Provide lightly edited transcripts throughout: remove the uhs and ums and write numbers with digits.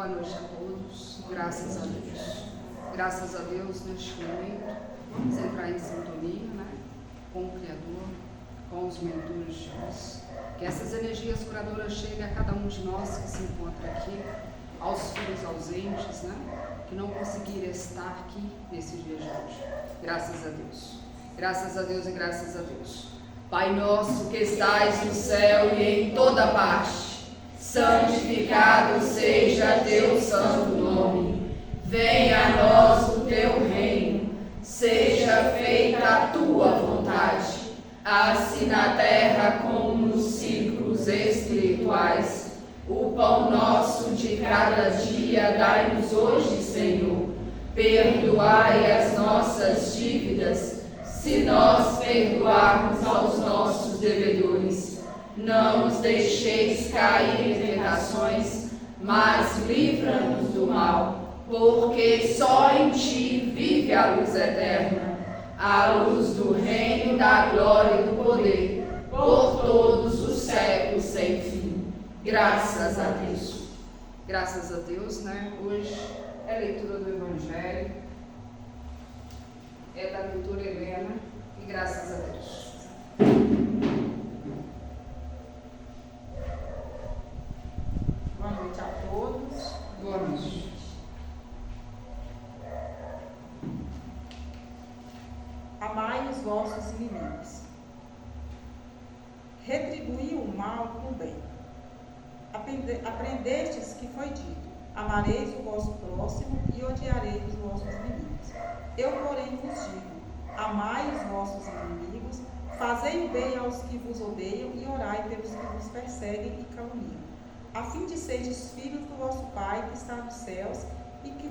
Boa noite a todos, graças a Deus. Graças a Deus, neste momento, vamos entrar em sintonia, né, com o Criador, com os mentores de Deus. Que essas energias curadoras cheguem a cada um de nós que se encontra aqui, aos filhos ausentes, né, que não conseguiram estar aqui nesse dia de hoje. Graças a Deus. Graças a Deus e graças a Deus. Pai nosso que estais no céu e em toda parte, santificado seja teu santo nome. Venha a nós o teu reino, seja feita a tua vontade, assim na terra como nos círculos espirituais. O pão nosso de cada dia dai-nos hoje, Senhor. Perdoai as nossas dívidas, se nós perdoarmos aos nossos devedores. Não nos deixeis cair em tentações, mas livra-nos do mal, porque só em ti vive a luz eterna, a luz do reino, da glória e do poder, por todos os séculos sem fim. Graças a Deus. Graças a Deus, né? Hoje é a leitura do Evangelho, é da doutora Helena, e graças a Deus. Boa noite a todos. Boa noite. Amai os vossos inimigos. Retribuí o mal com o bem. Aprendestes que foi dito: amareis o vosso próximo e odiareis os vossos inimigos. Eu, porém, vos digo: amai os vossos inimigos, fazei o bem aos que vos odeiam e orai pelos que vos perseguem e caluniam, a fim de seres filhos do vosso Pai que está nos céus, e que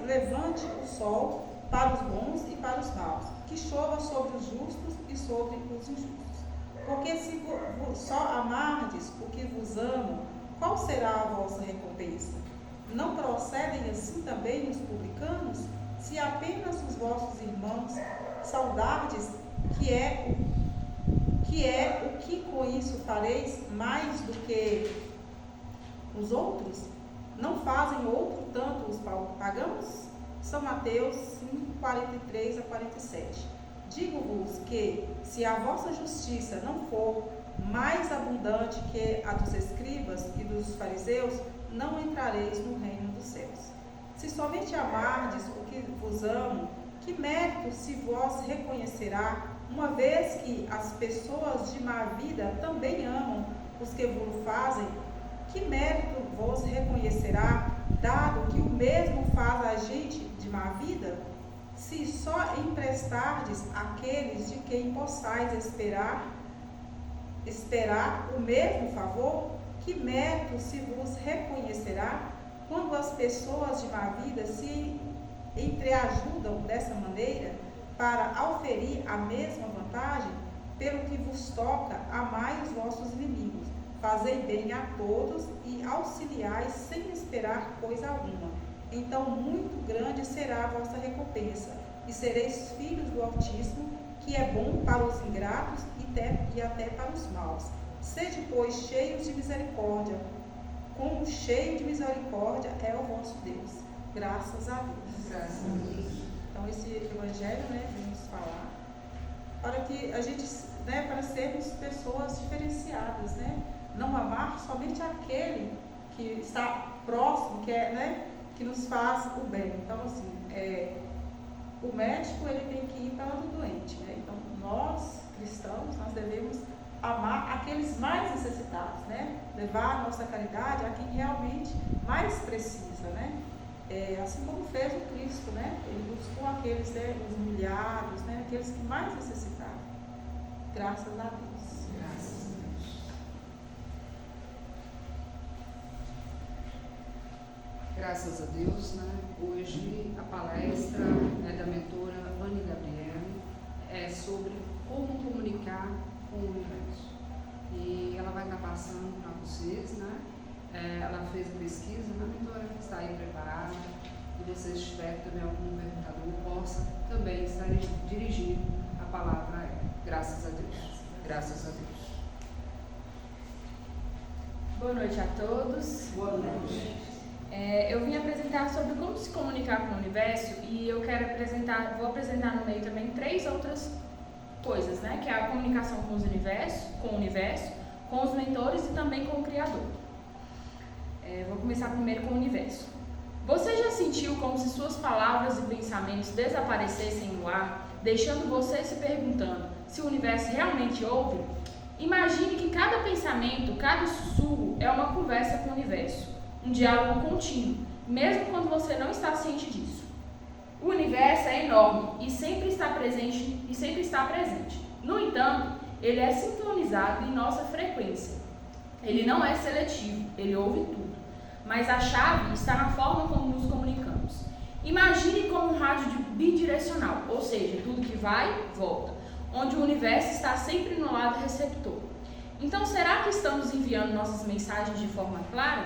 levante o sol para os bons e para os maus, que chova sobre os justos e sobre os injustos. Porque se só amardes o que vos amam, qual será a vossa recompensa? Não procedem assim também os publicanos? Se apenas os vossos irmãos saudardes, que é o que com isso fareis mais do que os outros? Não fazem outro tanto os pagãos? São Mateus 5, 43 a 47. Digo-vos que, se a vossa justiça não for mais abundante que a dos escribas e dos fariseus, não entrareis no reino dos céus. Se somente amardes o que vos amam, que mérito se vos reconhecerá, uma vez que as pessoas de má vida também amam os que vos fazem? Que mérito vos reconhecerá, dado que o mesmo faz a gente de má vida? Se só emprestardes àqueles de quem possais esperar o mesmo favor, que mérito se vos reconhecerá, quando as pessoas de má vida se entreajudam dessa maneira, para auferir a mesma vantagem? Pelo que vos toca, amai os vossos inimigos, fazei bem a todos e auxiliai sem esperar coisa alguma. Então muito grande será a vossa recompensa, e sereis filhos do Altíssimo, que é bom para os ingratos e até para os maus. Sede, pois, cheios de misericórdia, como cheio de misericórdia é o vosso Deus. Graças a Deus. Graças a Deus. Então esse evangelho, né, vem nos falar para que a gente, né, para sermos pessoas diferenciadas, né? Não amar somente aquele que está próximo, que é, né, que nos faz o bem. Então, assim, o médico, ele tem que ir para o doente, né? Então, nós, cristãos, nós devemos amar aqueles mais necessitados, né? Levar a nossa caridade a quem realmente mais precisa, né? Assim como fez o Cristo, né? Ele buscou aqueles, né, os humilhados, né? Aqueles que mais necessitavam. Graças a Deus. Graças a Deus. Graças a Deus, né? Hoje a palestra é da mentora Anne Gabriele, é sobre como comunicar com o universo. E ela vai estar passando para vocês, né? Ela fez a pesquisa, né, mentora? Está aí preparada. E vocês tiverem também algum perguntador, possa também estar dirigindo a palavra a ela. Graças a Deus. Graças a Deus. Boa noite a todos. Boa noite. Eu vim apresentar sobre como se comunicar com o universo e eu vou apresentar no meio também 3 outras coisas, né? Que é a comunicação com o universo, com os mentores e também com o Criador. Vou começar primeiro com o universo. Você já sentiu como se suas palavras e pensamentos desaparecessem no ar, deixando você se perguntando se o universo realmente ouve? Imagine que cada pensamento, cada sussurro é uma conversa com o universo, um diálogo contínuo, mesmo quando você não está ciente disso. O universo é enorme e sempre está presente. No entanto, ele é sintonizado em nossa frequência. Ele não é seletivo, ele ouve tudo. Mas a chave está na forma como nos comunicamos. Imagine como um rádio bidirecional, ou seja, tudo que vai, volta, onde o universo está sempre no lado receptor. Então, será que estamos enviando nossas mensagens de forma clara?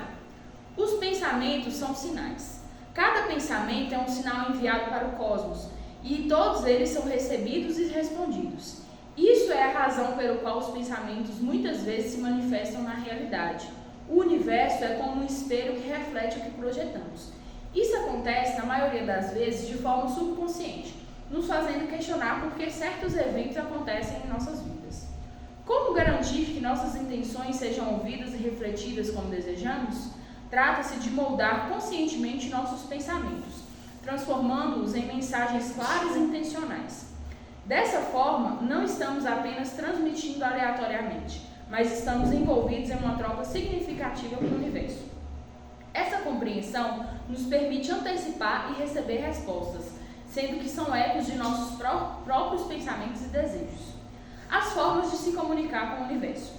Os pensamentos são sinais. Cada pensamento é um sinal enviado para o cosmos, e todos eles são recebidos e respondidos. Isso é a razão pelo qual os pensamentos muitas vezes se manifestam na realidade. O universo é como um espelho que reflete o que projetamos. Isso acontece, na maioria das vezes, de forma subconsciente, nos fazendo questionar por que certos eventos acontecem em nossas vidas. Como garantir que nossas intenções sejam ouvidas e refletidas como desejamos? Trata-se de moldar conscientemente nossos pensamentos, transformando-os em mensagens claras e intencionais. Dessa forma, não estamos apenas transmitindo aleatoriamente, mas estamos envolvidos em uma troca significativa com o universo. Essa compreensão nos permite antecipar e receber respostas, sendo que são ecos de nossos próprios pensamentos e desejos. As formas de se comunicar com o universo.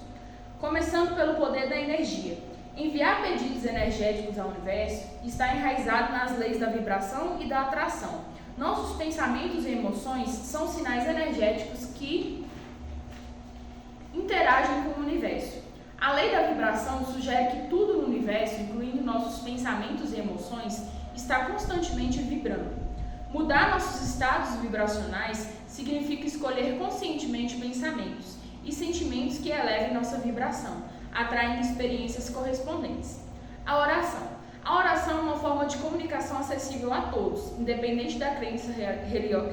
Começando pelo poder da energia. Enviar pedidos energéticos ao universo está enraizado nas leis da vibração e da atração. Nossos pensamentos e emoções são sinais energéticos que interagem com o universo. A lei da vibração sugere que tudo no universo, incluindo nossos pensamentos e emoções, está constantemente vibrando. Mudar nossos estados vibracionais significa escolher conscientemente pensamentos e sentimentos que elevem nossa vibração, atraindo experiências correspondentes. A oração. A oração é uma forma de comunicação acessível a todos, independente da crença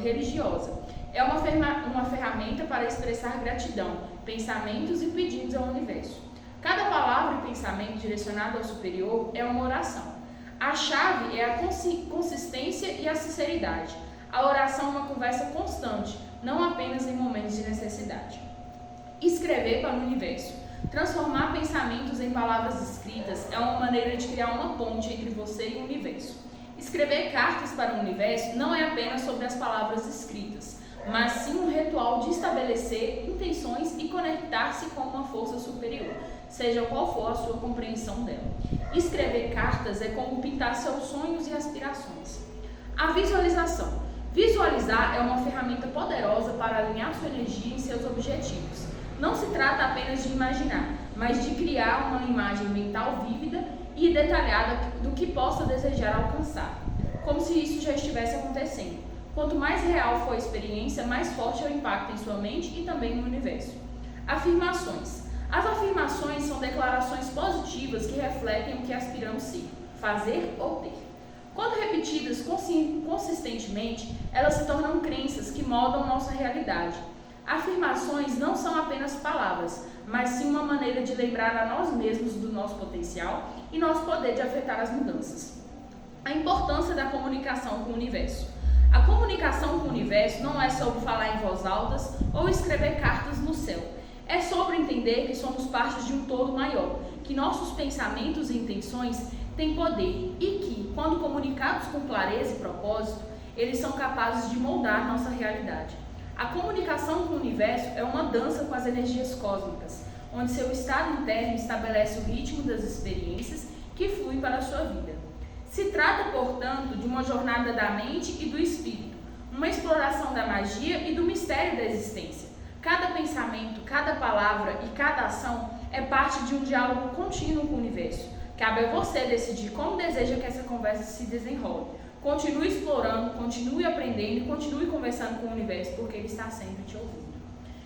religiosa. É uma ferramenta para expressar gratidão, pensamentos e pedidos ao universo. Cada palavra e pensamento direcionado ao superior é uma oração. A chave é a consistência e a sinceridade. A oração é uma conversa constante, não apenas em momentos de necessidade. Escrever para o universo. Transformar pensamentos em palavras escritas é uma maneira de criar uma ponte entre você e o universo. Escrever cartas para o universo não é apenas sobre as palavras escritas, mas sim um ritual de estabelecer intenções e conectar-se com uma força superior, seja qual for a sua compreensão dela. Escrever cartas é como pintar seus sonhos e aspirações. A visualização. Visualizar é uma ferramenta poderosa para alinhar sua energia em seus objetivos. Não se trata apenas de imaginar, mas de criar uma imagem mental vívida e detalhada do que possa desejar alcançar, como se isso já estivesse acontecendo. Quanto mais real for a experiência, mais forte é o impacto em sua mente e também no universo. Afirmações. As afirmações são declarações positivas que refletem o que aspiramos ser, fazer ou ter. Quando repetidas consistentemente, elas se tornam crenças que moldam nossa realidade. Afirmações não são apenas palavras, mas sim uma maneira de lembrar a nós mesmos do nosso potencial e nosso poder de afetar as mudanças. A importância da comunicação com o universo. A comunicação com o universo não é sobre falar em voz alta ou escrever cartas no céu. É sobre entender que somos parte de um todo maior, que nossos pensamentos e intenções têm poder e que, quando comunicados com clareza e propósito, eles são capazes de moldar nossa realidade. A comunicação com o universo é uma dança com as energias cósmicas, onde seu estado interno estabelece o ritmo das experiências que fluem para a sua vida. Se trata, portanto, de uma jornada da mente e do espírito, uma exploração da magia e do mistério da existência. Cada pensamento, cada palavra e cada ação é parte de um diálogo contínuo com o universo. Cabe a você decidir como deseja que essa conversa se desenrole. Continue explorando, continue aprendendo e continue conversando com o universo, porque ele está sempre te ouvindo.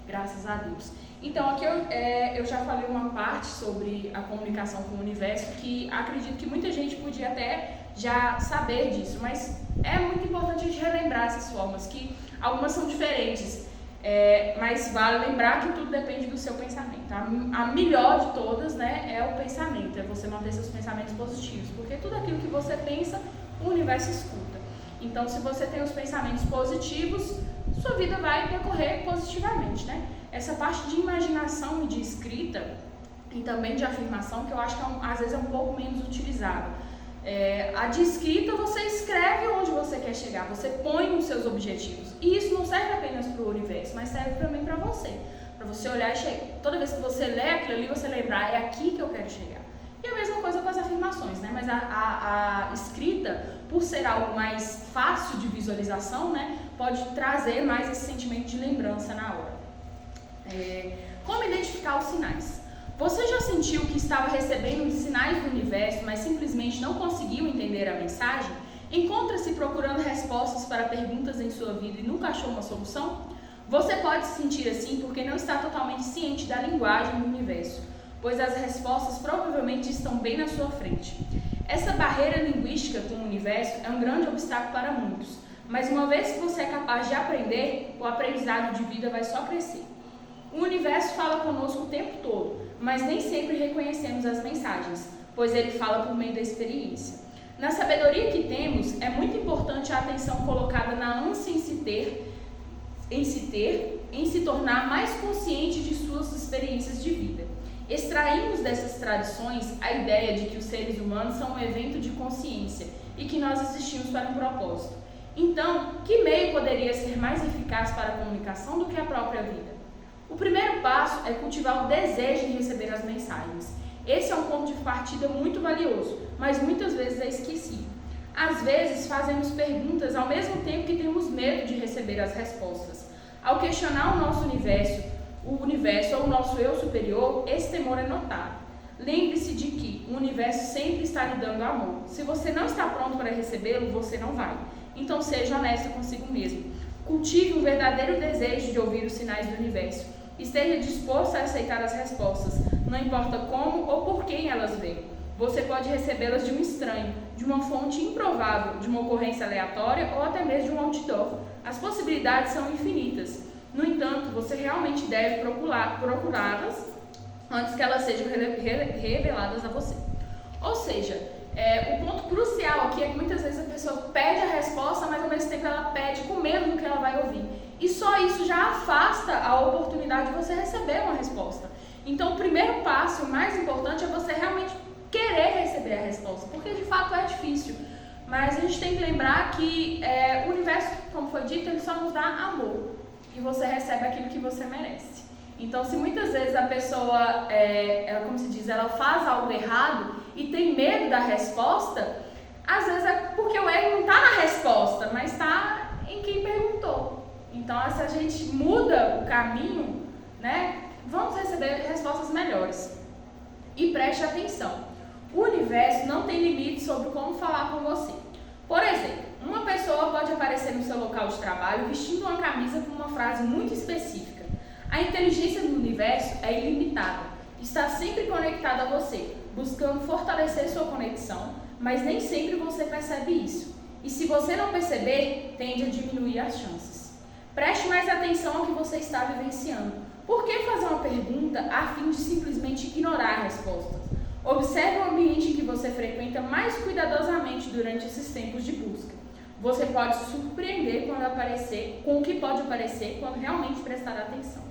Graças a Deus. Então, aqui eu já falei uma parte sobre a comunicação com o universo, que acredito que muita gente podia até já saber disso, mas é muito importante a gente relembrar essas formas, que algumas são diferentes, mas vale lembrar que tudo depende do seu pensamento. A melhor de todas, né, é o pensamento, é você manter seus pensamentos positivos, porque tudo aquilo que você pensa, o universo escuta. Então, se você tem os pensamentos positivos, sua vida vai decorrer positivamente, né? Essa parte de imaginação e de escrita, e também de afirmação, que eu acho que às vezes é um pouco menos utilizada. A de escrita, você escreve onde você quer chegar, você põe os seus objetivos. E isso não serve apenas para o universo, mas serve também para você. Para você olhar e chegar. Toda vez que você lê aquilo ali, você lembrar, é aqui que eu quero chegar. E a mesma coisa com as afirmações, né? Mas a escrita, por ser algo mais fácil de visualização, né, pode trazer mais esse sentimento de lembrança na hora. Como identificar os sinais? Você já sentiu que estava recebendo os sinais do universo, mas simplesmente não conseguiu entender a mensagem? Encontra-se procurando respostas para perguntas em sua vida e nunca achou uma solução? Você pode se sentir assim porque não está totalmente ciente da linguagem do universo, pois as respostas provavelmente estão bem na sua frente. Essa barreira linguística com o universo é um grande obstáculo para muitos, mas uma vez que você é capaz de aprender, o aprendizado de vida vai só crescer. O universo fala conosco o tempo todo, mas nem sempre reconhecemos as mensagens, pois ele fala por meio da experiência. Na sabedoria que temos, é muito importante a atenção colocada na ânsia em se tornar mais consciente de suas experiências de vida. Extraímos dessas tradições a ideia de que os seres humanos são um evento de consciência e que nós existimos para um propósito. Então, que meio poderia ser mais eficaz para a comunicação do que a própria vida? O primeiro passo é cultivar o desejo de receber as mensagens. Esse é um ponto de partida muito valioso, mas muitas vezes é esquecido. Às vezes fazemos perguntas ao mesmo tempo que temos medo de receber as respostas. Ao questionar o nosso universo ou o nosso eu superior, esse temor é notável. Lembre-se de que o universo sempre está lhe dando amor. Se você não está pronto para recebê-lo, você não vai. Então seja honesto consigo mesmo. Cultive um verdadeiro desejo de ouvir os sinais do universo. Esteja disposto a aceitar as respostas, não importa como ou por quem elas vêm. Você pode recebê-las de um estranho, de uma fonte improvável, de uma ocorrência aleatória ou até mesmo de um outdoor. As possibilidades são infinitas. No entanto, você realmente deve procurá-las antes que elas sejam reveladas a você. Ou seja, o ponto crucial aqui é que muitas vezes a pessoa pede a resposta, mas ao mesmo tempo ela pede com medo do que ela vai ouvir. E só isso já afasta a oportunidade de você receber uma resposta. Então, o primeiro passo, o mais importante, é você realmente querer receber a resposta, porque de fato é difícil. Mas a gente tem que lembrar que o universo, como foi dito, ele só nos dá amor. E você recebe aquilo que você merece. Então, se muitas vezes a pessoa, como se diz, ela faz algo errado e tem medo da resposta, às vezes é porque o erro não está na resposta, mas está em quem perguntou. Então, se a gente muda o caminho, né, vamos receber respostas melhores. E preste atenção, o universo não tem limite sobre como falar com você. Por exemplo, uma pessoa pode aparecer no seu local de trabalho vestindo uma camisa com uma frase muito específica. A inteligência do universo é ilimitada, está sempre conectada a você, buscando fortalecer sua conexão, mas nem sempre você percebe isso. E se você não perceber, tende a diminuir as chances. Preste mais atenção ao que você está vivenciando. Por que fazer uma pergunta a fim de simplesmente ignorar respostas? Observe o ambiente em que você frequenta mais cuidadosamente durante esses tempos de busca. Você pode se surpreender com o que pode aparecer quando realmente prestar atenção.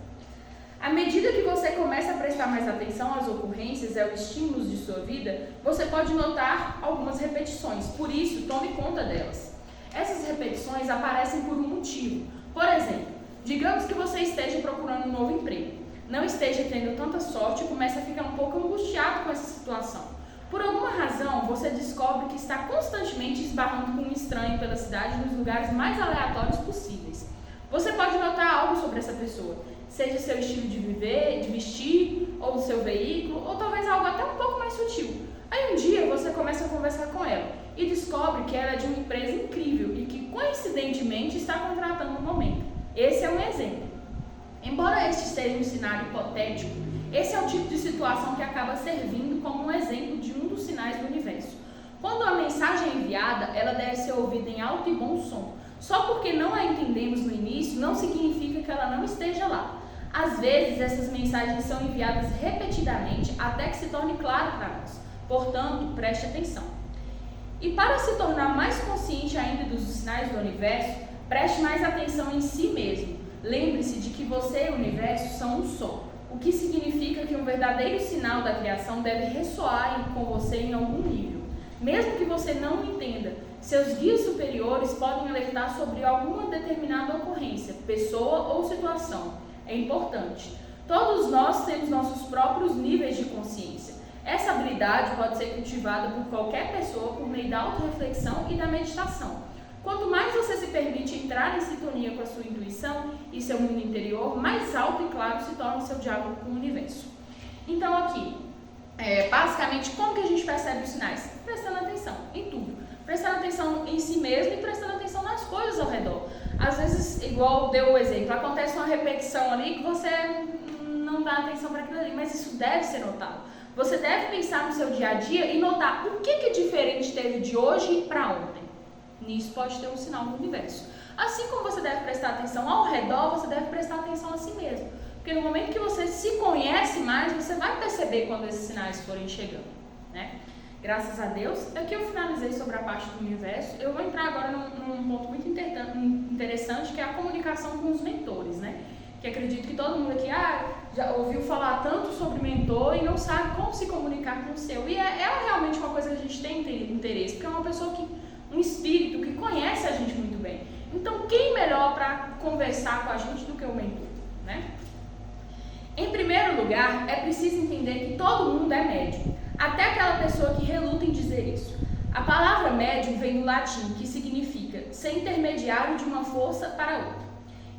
À medida que você começa a prestar mais atenção às ocorrências e aos estímulos de sua vida, você pode notar algumas repetições, por isso, tome conta delas. Essas repetições aparecem por um motivo. Por exemplo, digamos que você esteja procurando um novo emprego, não esteja tendo tanta sorte e comece a ficar um pouco angustiado com essa situação. Por alguma razão, você descobre que está constantemente esbarrando com um estranho pela cidade nos lugares mais aleatórios possíveis. Você pode notar algo sobre essa pessoa, seja seu estilo de viver, de vestir, ou do seu veículo, ou talvez algo até um pouco mais sutil. Aí um dia você começa a conversar com ela e descobre que ela é de uma empresa incrível e que coincidentemente está contratando no momento. Esse é um exemplo. Embora este seja um cenário hipotético, esse é o tipo de situação que acaba servindo como um exemplo de um dos sinais do universo. Quando a mensagem é enviada, ela deve ser ouvida em alto e bom som. Só porque não a entendemos no início, não significa que ela não esteja lá. Às vezes, essas mensagens são enviadas repetidamente até que se torne claro para nós. Portanto, preste atenção. E para se tornar mais consciente ainda dos sinais do universo, preste mais atenção em si mesmo. Lembre-se de que você e o universo são um só, o que significa que um verdadeiro sinal da criação deve ressoar com você em algum nível. Mesmo que você não entenda, seus guias superiores podem alertar sobre alguma determinada ocorrência, pessoa ou situação. É importante. Todos nós temos nossos próprios níveis de consciência. Essa habilidade pode ser cultivada por qualquer pessoa por meio da autorreflexão e da meditação. Quanto mais você se permite entrar em sintonia com a sua intuição e seu mundo interior, mais alto e claro se torna o seu diálogo com o universo. Então aqui, basicamente, como que a gente percebe os sinais? Prestando atenção em tudo. Prestando atenção em si mesmo e prestando atenção nas coisas ao redor. Às vezes, igual deu o exemplo, acontece uma repetição ali que você não dá atenção para aquilo ali, mas isso deve ser notado. Você deve pensar no seu dia a dia e notar o que diferente teve de hoje para ontem. Nisso pode ter um sinal no universo. Assim como você deve prestar atenção ao redor, você deve prestar atenção a si mesmo. Porque no momento que você se conhece mais, você vai perceber quando esses sinais forem chegando, né? Graças a Deus, aqui eu finalizei sobre a parte do universo. Eu vou entrar agora num ponto muito interessante, que é a comunicação com os mentores, né? Que acredito que todo mundo aqui já ouviu falar tanto sobre mentor e não sabe como se comunicar com o seu. E é realmente uma coisa que a gente tem interesse, porque é uma pessoa um espírito que conhece a gente muito bem. Então, quem melhor para conversar com a gente do que o mentor, né? Em primeiro lugar, é preciso entender que todo mundo é médium, até aquela pessoa que reluta em dizer isso. A palavra médium vem do latim, que significa ser intermediário de uma força para outra.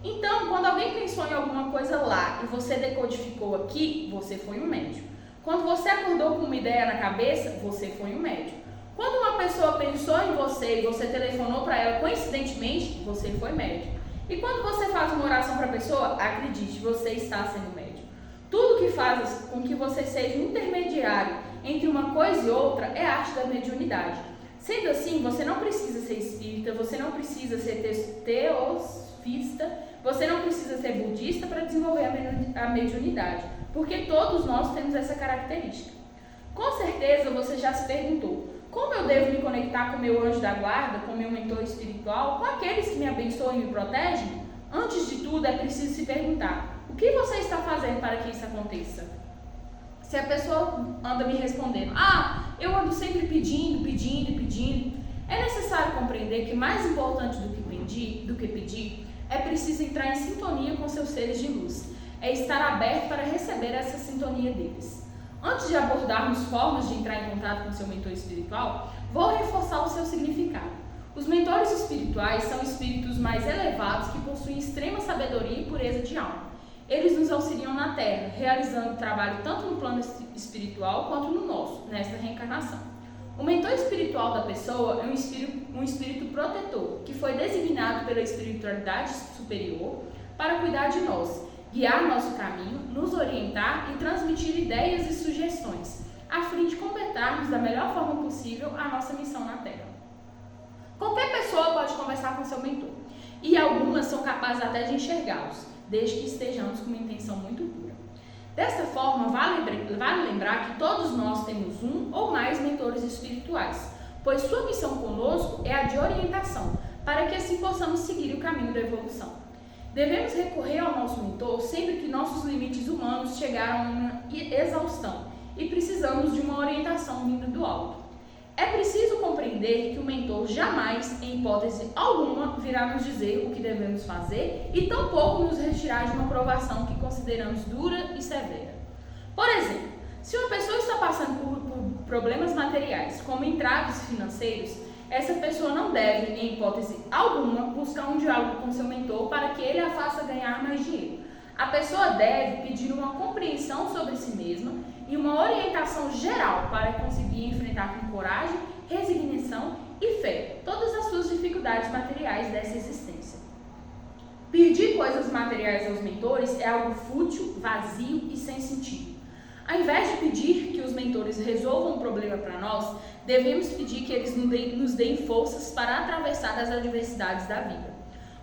Então, quando alguém pensou em alguma coisa lá e você decodificou aqui, você foi um médium. Quando você acordou com uma ideia na cabeça, você foi um médium. Quando uma pessoa pensou em você e você telefonou para ela coincidentemente, você foi médium. E quando você faz uma oração para a pessoa, acredite, você está sendo médium. Tudo que faz com que você seja um intermediário entre uma coisa e outra é a arte da mediunidade. Sendo assim, você não precisa ser espírita, você não precisa ser teosofista, você não precisa ser budista para desenvolver a mediunidade, porque todos nós temos essa característica. Com certeza você já se perguntou: como eu devo me conectar com meu anjo da guarda, com meu mentor espiritual, com aqueles que me abençoam e me protegem? Antes de tudo, é preciso se perguntar: o que você está fazendo para que isso aconteça? Se a pessoa anda me respondendo: eu ando sempre pedindo, é necessário compreender que mais importante do que pedir, é preciso entrar em sintonia com seus seres de luz, é estar aberto para receber essa sintonia deles. Antes de abordarmos formas de entrar em contato com seu mentor espiritual, vou reforçar o seu significado. Os mentores espirituais são espíritos mais elevados que possuem extrema sabedoria e pureza de alma. Eles nos auxiliam na Terra, realizando trabalho tanto no plano espiritual quanto no nosso, nesta reencarnação. O mentor espiritual da pessoa é um espírito protetor, que foi designado pela espiritualidade superior para cuidar de nós, guiar nosso caminho, nos orientar e transmitir ideias e sugestões, a fim de completarmos da melhor forma possível a nossa missão na Terra. Qualquer pessoa pode conversar com seu mentor, e algumas são capazes até de enxergá-los, desde que estejamos com uma intenção muito pura. Desta forma, vale lembrar que todos nós temos um ou mais mentores espirituais, pois sua missão conosco é a de orientação, para que assim possamos seguir o caminho da evolução. Devemos recorrer ao nosso mentor sempre que nossos limites humanos chegaram a uma exaustão e precisamos de uma orientação vinda do alto. É preciso compreender que o mentor jamais, em hipótese alguma, virá nos dizer o que devemos fazer e tampouco nos retirar de uma provação que consideramos dura e severa. Por exemplo, se uma pessoa está passando por problemas materiais, como entraves financeiros, essa pessoa não deve, em hipótese alguma, buscar um diálogo com seu mentor para que ele a faça ganhar mais dinheiro. A pessoa deve pedir uma compreensão sobre si mesma e uma orientação geral para conseguir enfrentar com coragem, resignação e fé todas as suas dificuldades materiais dessa existência. Pedir coisas materiais aos mentores é algo fútil, vazio e sem sentido. Ao invés de pedir que os mentores resolvam um problema para nós, devemos pedir que eles nos deem forças para atravessar as adversidades da vida.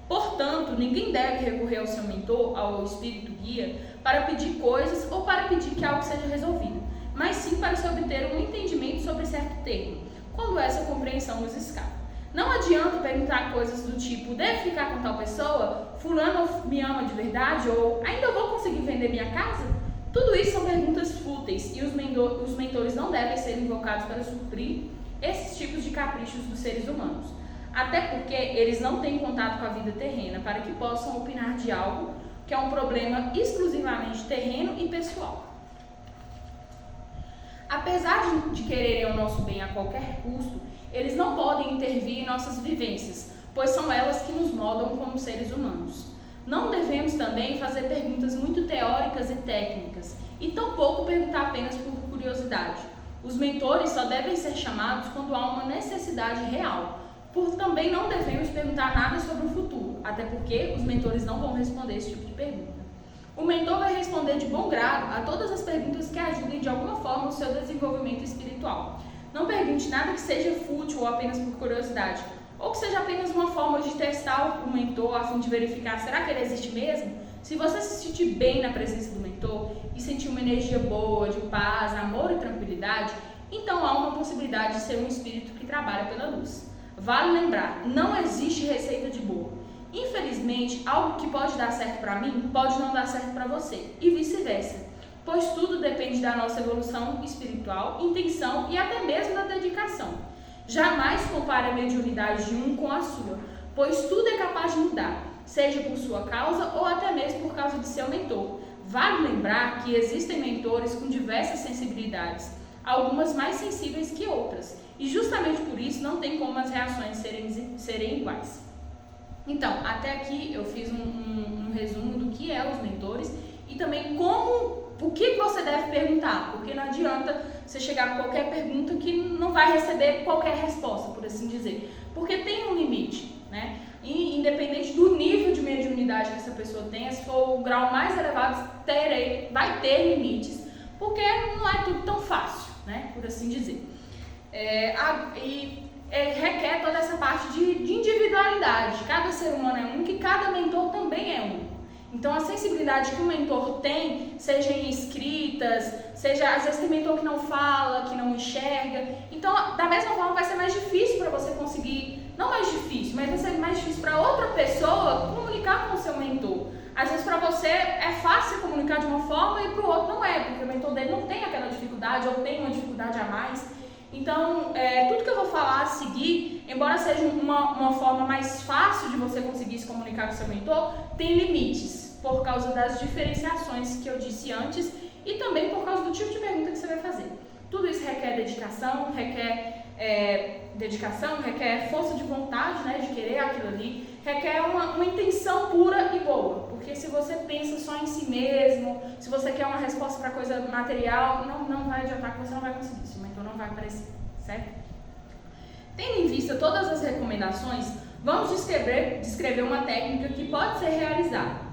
Portanto, ninguém deve recorrer ao seu mentor, ao espírito guia, para pedir coisas ou para pedir que algo seja resolvido, mas sim para se obter um entendimento sobre certo termo, quando essa compreensão nos escapa. Não adianta perguntar coisas do tipo, devo ficar com tal pessoa? Fulano me ama de verdade? Ou ainda vou conseguir vender minha casa? Tudo isso são perguntas fúteis e os mentores não devem ser invocados para suprir esses tipos de caprichos dos seres humanos. Até porque eles não têm contato com a vida terrena para que possam opinar de algo que é um problema exclusivamente terreno e pessoal. Apesar de quererem o nosso bem a qualquer custo, eles não podem intervir em nossas vivências, pois são elas que nos moldam como seres humanos. Não devemos também fazer perguntas muito teóricas e técnicas, e tampouco perguntar apenas por curiosidade. Os mentores só devem ser chamados quando há uma necessidade real. Também não devemos perguntar nada sobre o futuro, até porque os mentores não vão responder esse tipo de pergunta. O mentor vai responder de bom grado a todas as perguntas que ajudem de alguma forma o seu desenvolvimento espiritual. Não pergunte nada que seja fútil ou apenas por curiosidade, ou que seja apenas uma forma de testar o mentor a fim de verificar, será que ele existe mesmo? Se você se sentir bem na presença do mentor e sentir uma energia boa, de paz, amor e tranquilidade, então há uma possibilidade de ser um espírito que trabalha pela luz. Vale lembrar, não existe receita de bolo. Infelizmente, algo que pode dar certo para mim, pode não dar certo para você, e vice-versa, pois tudo depende da nossa evolução espiritual, intenção e até mesmo da dedicação. Jamais compare a mediunidade de um com a sua, pois tudo é capaz de mudar, seja por sua causa ou até mesmo por causa de seu mentor. Vale lembrar que existem mentores com diversas sensibilidades, algumas mais sensíveis que outras, e justamente por isso não tem como as reações serem iguais. Então, até aqui eu fiz um resumo do que é os mentores e também o que você deve perguntar, porque não adianta você chegar com qualquer pergunta que não vai receber qualquer resposta, por assim dizer, porque tem um limite, né? E independente do nível de mediunidade que essa pessoa tenha, se for o grau mais elevado, vai ter limites, porque não é tudo tão fácil, né? Por assim dizer. Requer toda essa parte de individualidade. Cada ser humano é único e cada mentor também é único. Então a sensibilidade que o mentor tem, seja em escritas, seja às vezes tem mentor que não fala, que não enxerga. Então da mesma forma vai ser mais difícil para você conseguir, não mais difícil, mas vai ser mais difícil para outra pessoa comunicar com o seu mentor. Às vezes para você é fácil comunicar de uma forma e para o outro não é, porque o mentor dele não tem aquela dificuldade ou tem uma dificuldade a mais. Então, tudo que eu vou falar a seguir, embora seja uma forma mais fácil de você conseguir se comunicar com seu mentor, tem limites, por causa das diferenciações que eu disse antes e também por causa do tipo de pergunta que você vai fazer. Tudo isso requer dedicação, requer força de vontade, né, de querer aquilo ali, requer uma intenção pura e boa, porque se você pensa só em si mesmo, se você quer uma resposta para coisa material, não vai adiantar, que você não vai conseguir, seu mentor não vai aparecer, certo? Tendo em vista todas as recomendações, vamos descrever uma técnica que pode ser realizada.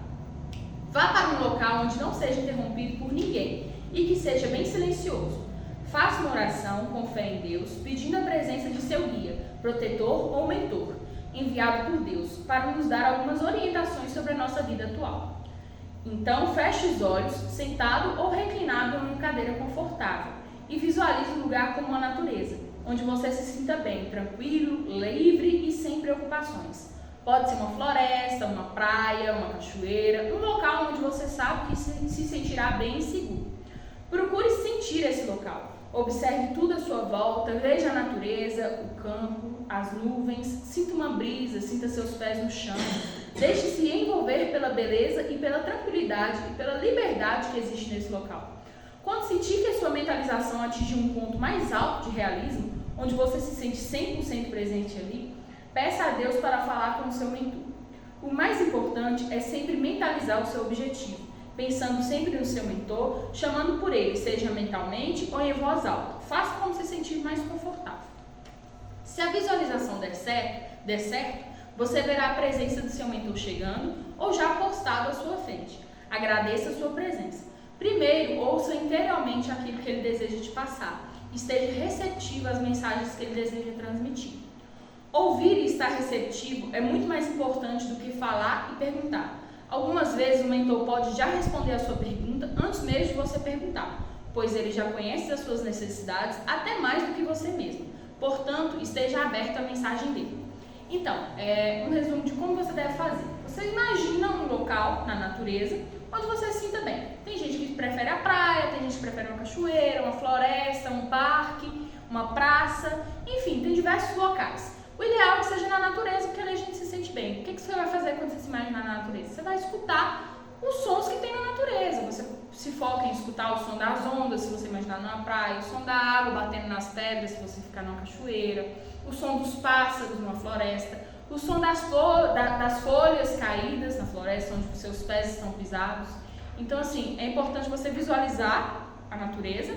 Vá para um local onde não seja interrompido por ninguém e que seja bem silencioso. Faça uma oração com fé em Deus, pedindo a presença de seu guia, protetor ou mentor, enviado por Deus, para nos dar algumas orientações sobre a nossa vida atual. Então, feche os olhos, sentado ou reclinado em uma cadeira confortável, e visualize o lugar como a natureza, onde você se sinta bem, tranquilo, livre e sem preocupações. Pode ser uma floresta, uma praia, uma cachoeira, um local onde você sabe que se sentirá bem e seguro. Procure sentir esse local. Observe tudo à sua volta, veja a natureza, o campo, as nuvens, sinta uma brisa, sinta seus pés no chão. Deixe-se envolver pela beleza e pela tranquilidade e pela liberdade que existe nesse local. Quando sentir que a sua mentalização atinge um ponto mais alto de realismo, onde você se sente 100% presente ali, peça a Deus para falar com o seu mentor. O mais importante é sempre mentalizar o seu objetivo, pensando sempre no seu mentor, chamando por ele, seja mentalmente ou em voz alta. Faça como se sentir mais confortável. Se a visualização der certo, você verá a presença do seu mentor chegando ou já postado à sua frente. Agradeça a sua presença. Primeiro, ouça interiormente aquilo que ele deseja te passar. Esteja receptivo às mensagens que ele deseja transmitir. Ouvir e estar receptivo é muito mais importante do que falar e perguntar. Algumas vezes o mentor pode já responder a sua pergunta antes mesmo de você perguntar, pois ele já conhece as suas necessidades até mais do que você mesmo. Portanto, esteja aberto à mensagem dele. Então, um resumo de como você deve fazer. Você imagina um local na natureza onde você se sinta bem. Tem gente que prefere a praia, tem gente que prefere uma cachoeira, uma floresta, um parque, uma praça, enfim, tem diversos locais. O ideal é que seja na natureza, porque ali a gente se sente bem. O que você vai fazer quando você se imaginar na natureza? Você vai escutar os sons que tem na natureza. Você se foca em escutar o som das ondas, se você imaginar numa praia, o som da água batendo nas pedras, se você ficar numa cachoeira, o som dos pássaros numa floresta, o som das folhas caídas na floresta, onde os seus pés estão pisados. Então, assim, é importante você visualizar a natureza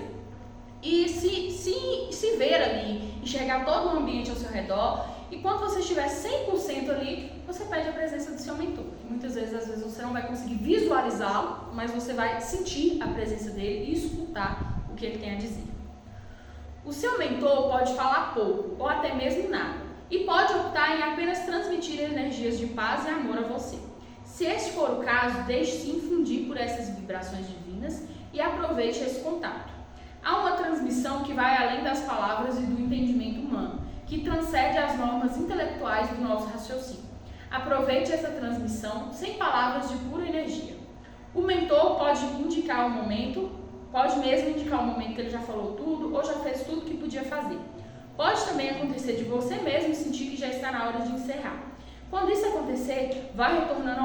e se ver ali, enxergar todo o ambiente ao seu redor. E quando você estiver 100% ali, você pede a presença do seu mentor. Muitas vezes, às vezes, você não vai conseguir visualizá-lo, mas você vai sentir a presença dele e escutar o que ele tem a dizer. O seu mentor pode falar pouco ou até mesmo nada e pode optar em apenas transmitir energias de paz e amor a você. Se este for o caso, deixe-se infundir por essas vibrações divinas e aproveite esse contato. Há uma transmissão que vai além das palavras e do entendimento humano, que transcende as normas intelectuais do nosso raciocínio. Aproveite essa transmissão sem palavras de pura energia. O mentor pode indicar o momento, pode mesmo indicar o momento que ele já falou tudo ou já fez tudo que podia fazer. Pode também acontecer de você mesmo sentir que já está na hora de encerrar. Quando isso acontecer, vá retornando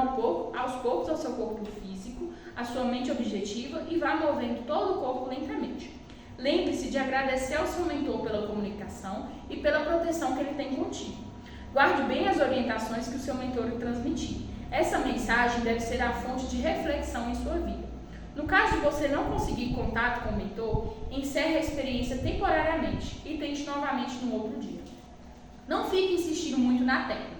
aos poucos ao seu corpo físico, à sua mente objetiva e vá movendo todo o corpo lentamente. Lembre-se de agradecer ao seu mentor pela comunicação e pela proteção que ele tem contigo. Guarde bem as orientações que o seu mentor lhe transmitir. Essa mensagem deve ser a fonte de reflexão em sua vida. No caso de você não conseguir contato com o mentor, encerre a experiência temporariamente e tente novamente no outro dia. Não fique insistindo muito na técnica,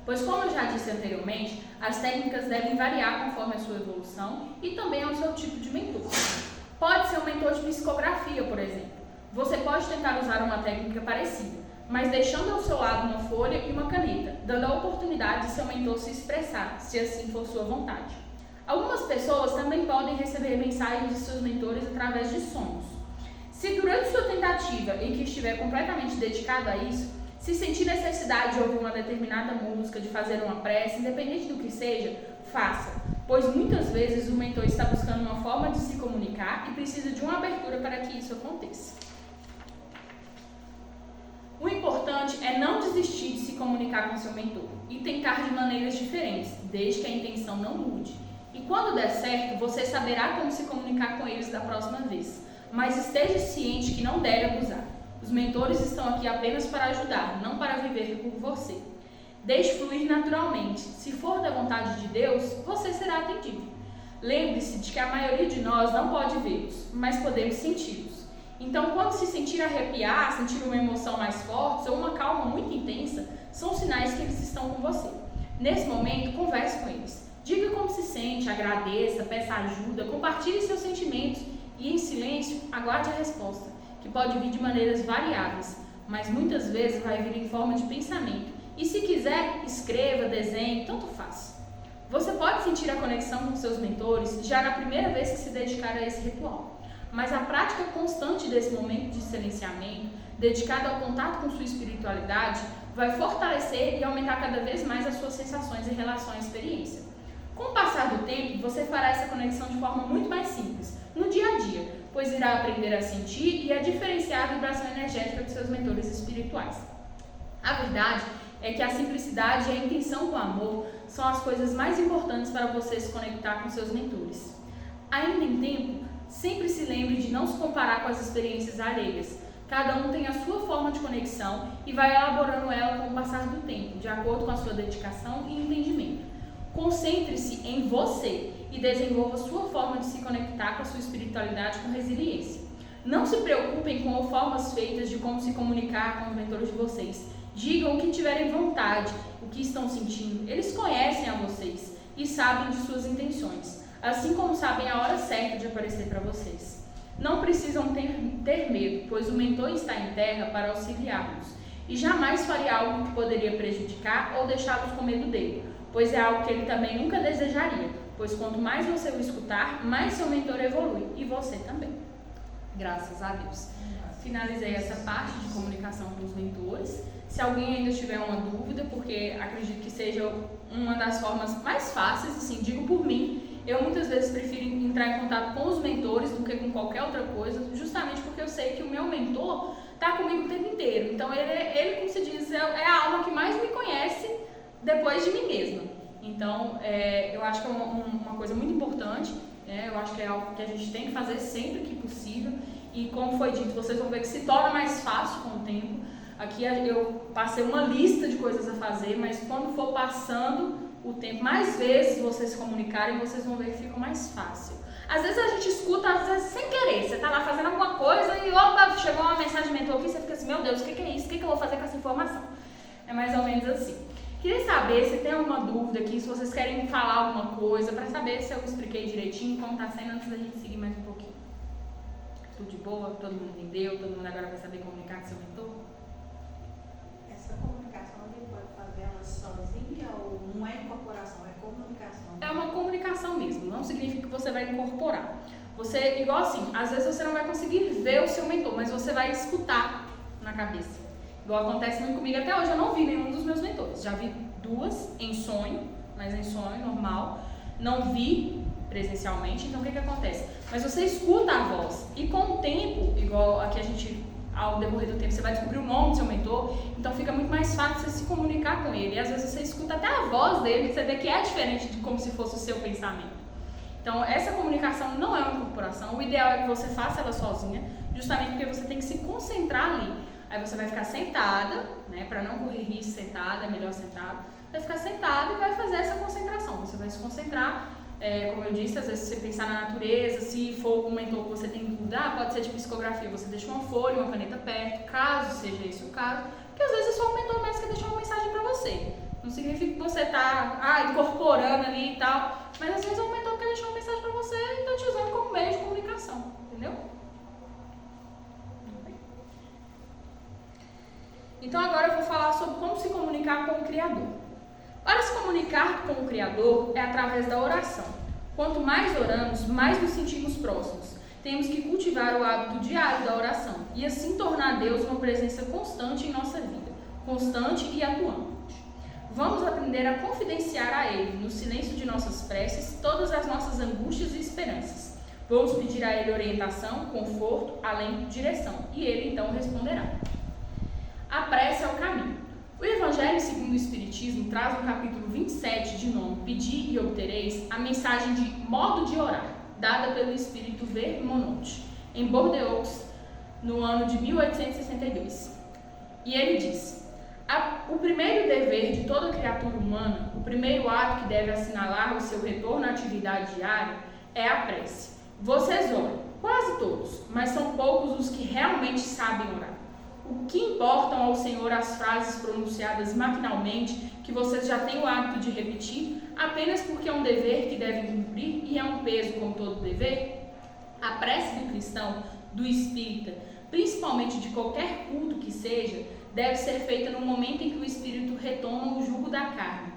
pois como eu já disse anteriormente, as técnicas devem variar conforme a sua evolução e também ao seu tipo de mentor. Pode ser um mentor de psicografia, por exemplo. Você pode tentar usar uma técnica parecida, mas deixando ao seu lado uma folha e uma caneta, dando a oportunidade de seu mentor se expressar, se assim for sua vontade. Algumas pessoas também podem receber mensagens de seus mentores através de sonhos. Se durante sua tentativa em que estiver completamente dedicado a isso, se sentir necessidade de ouvir uma determinada música, de fazer uma prece, independente do que seja, faça, pois muitas vezes o mentor está buscando uma forma de se comunicar e precisa de uma abertura para que isso aconteça. O importante é não desistir de se comunicar com seu mentor e tentar de maneiras diferentes, desde que a intenção não mude. E quando der certo, você saberá como se comunicar com eles da próxima vez, mas esteja ciente que não deve abusar. Os mentores estão aqui apenas para ajudar, não para viver por você. Deixe fluir naturalmente. Se for da vontade de Deus, você será atendido. Lembre-se de que a maioria de nós não pode vê-los, mas podemos senti-los. Então, quando se sentir arrepiar, sentir uma emoção mais forte ou uma calma muito intensa, são sinais que eles estão com você. Nesse momento, converse com eles. Diga como se sente, agradeça, peça ajuda, compartilhe seus sentimentos e, em silêncio, aguarde a resposta, que pode vir de maneiras variáveis, mas muitas vezes vai vir em forma de pensamento. E se quiser, escreva, desenhe, tanto faz. Você pode sentir a conexão com seus mentores já na primeira vez que se dedicar a esse ritual, mas a prática constante desse momento de silenciamento, dedicado ao contato com sua espiritualidade, vai fortalecer e aumentar cada vez mais as suas sensações em relação à experiência. Com o passar do tempo, você fará essa conexão de forma muito mais simples, no dia a dia, pois irá aprender a sentir e a diferenciar a vibração energética de seus mentores espirituais. A verdade é que a simplicidade e a intenção com amor são as coisas mais importantes para você se conectar com seus mentores. Ainda em tempo, sempre se lembre de não se comparar com as experiências alheias. Cada um tem a sua forma de conexão e vai elaborando ela com o passar do tempo, de acordo com a sua dedicação e entendimento. Concentre-se em você e desenvolva sua forma de se conectar com a sua espiritualidade com resiliência. Não se preocupem com formas feitas de como se comunicar com os mentores de vocês. Digam o que tiverem vontade, o que estão sentindo. Eles conhecem a vocês. e sabem de suas intenções, assim como sabem a hora certa de aparecer para vocês. Não precisam ter medo, pois o mentor está em terra para auxiliá-los, e jamais faria algo que poderia prejudicar ou deixá-los com medo dele, pois é algo que ele também nunca desejaria, pois quanto mais você o escutar, mais seu mentor evolui, e você também. Graças a Deus. Finalizei essa parte de comunicação com os mentores. Se alguém ainda tiver uma dúvida, porque acredito que seja uma das formas mais fáceis, assim, digo por mim, eu muitas vezes prefiro entrar em contato com os mentores do que com qualquer outra coisa, justamente porque eu sei que o meu mentor está comigo o tempo inteiro. Então ele, como se diz, é a alma que mais me conhece depois de mim mesma. Então, eu acho que é uma coisa muito importante, né? Eu acho que é algo que a gente tem que fazer sempre que possível. E como foi dito, vocês vão ver que se torna mais fácil com o tempo. Aqui eu passei uma lista de coisas a fazer, mas quando for passando o tempo, mais vezes vocês se comunicarem, vocês vão ver que fica mais fácil. Às vezes a gente escuta, às vezes sem querer, você tá lá fazendo alguma coisa e opa, chegou uma mensagem de mentor aqui, você fica assim, meu Deus, o que é isso? O que eu vou fazer com essa informação? É mais ou menos assim. Queria saber se tem alguma dúvida aqui, se vocês querem falar alguma coisa, para saber se eu expliquei direitinho como tá sendo, antes da gente seguir mais um pouquinho. Tudo de boa? Todo mundo entendeu? Todo mundo agora vai saber comunicar com seu mentor? Essa comunicação ele pode fazer ela sozinha ou não é incorporação, é comunicação? É uma comunicação mesmo, não significa que você vai incorporar. Você, igual assim, às vezes você não vai conseguir ver o seu mentor, mas você vai escutar na cabeça. Igual acontece muito comigo até hoje, eu não vi nenhum dos meus mentores. Já vi 2 em sonho, mas em sonho normal. Não vi presencialmente, então o que acontece? Mas você escuta a voz e com o tempo, igual aqui a gente, ao decorrer do tempo, você vai descobrir o nome do seu mentor, então fica muito mais fácil você se comunicar com ele. E às vezes você escuta até a voz dele, você vê que é diferente de como se fosse o seu pensamento. Então essa comunicação não é uma incorporação, o ideal é que você faça ela sozinha, justamente porque você tem que se concentrar ali. Aí você vai ficar sentada, né, para não correr risco sentada, é melhor sentado. Vai ficar sentada e vai fazer essa concentração. Você vai se concentrar, como eu disse, às vezes você pensar na natureza, se for um mentor que você tem que mudar, pode ser de psicografia, você deixa uma folha, uma caneta perto, caso seja esse o caso, porque às vezes é só um mentor mesmo que deixa uma mensagem para você. Não significa que você está incorporando ali e tal, mas às vezes é um mentor que quer deixar uma mensagem para você e está te usando como meio de comunicação, entendeu? Então agora eu vou falar sobre como se comunicar com o Criador. Para se comunicar com o Criador é através da oração. Quanto mais oramos, mais nos sentimos próximos. Temos que cultivar o hábito diário da oração e assim tornar Deus uma presença constante em nossa vida, constante e atuante. Vamos aprender a confidenciar a Ele, no silêncio de nossas preces, todas as nossas angústias e esperanças. Vamos pedir a Ele orientação, conforto, alento, direção, e Ele então responderá. A prece é o caminho. O Evangelho segundo o Espiritismo traz no capítulo 27, de nome Pedi e Obtereis, a mensagem de modo de orar, dada pelo Espírito Vermonot, em Bordeaux, no ano de 1862. E ele diz: o primeiro dever de toda criatura humana, o primeiro ato que deve assinalar o seu retorno à atividade diária, é a prece. Vocês oram, quase todos, mas são poucos os que realmente sabem orar. O que importam ao Senhor as frases pronunciadas maquinalmente, que vocês já têm o hábito de repetir, apenas porque é um dever que devem cumprir e é um peso como todo dever? A prece do cristão, do espírita, principalmente de qualquer culto que seja, deve ser feita no momento em que o espírito retoma o jugo da carne,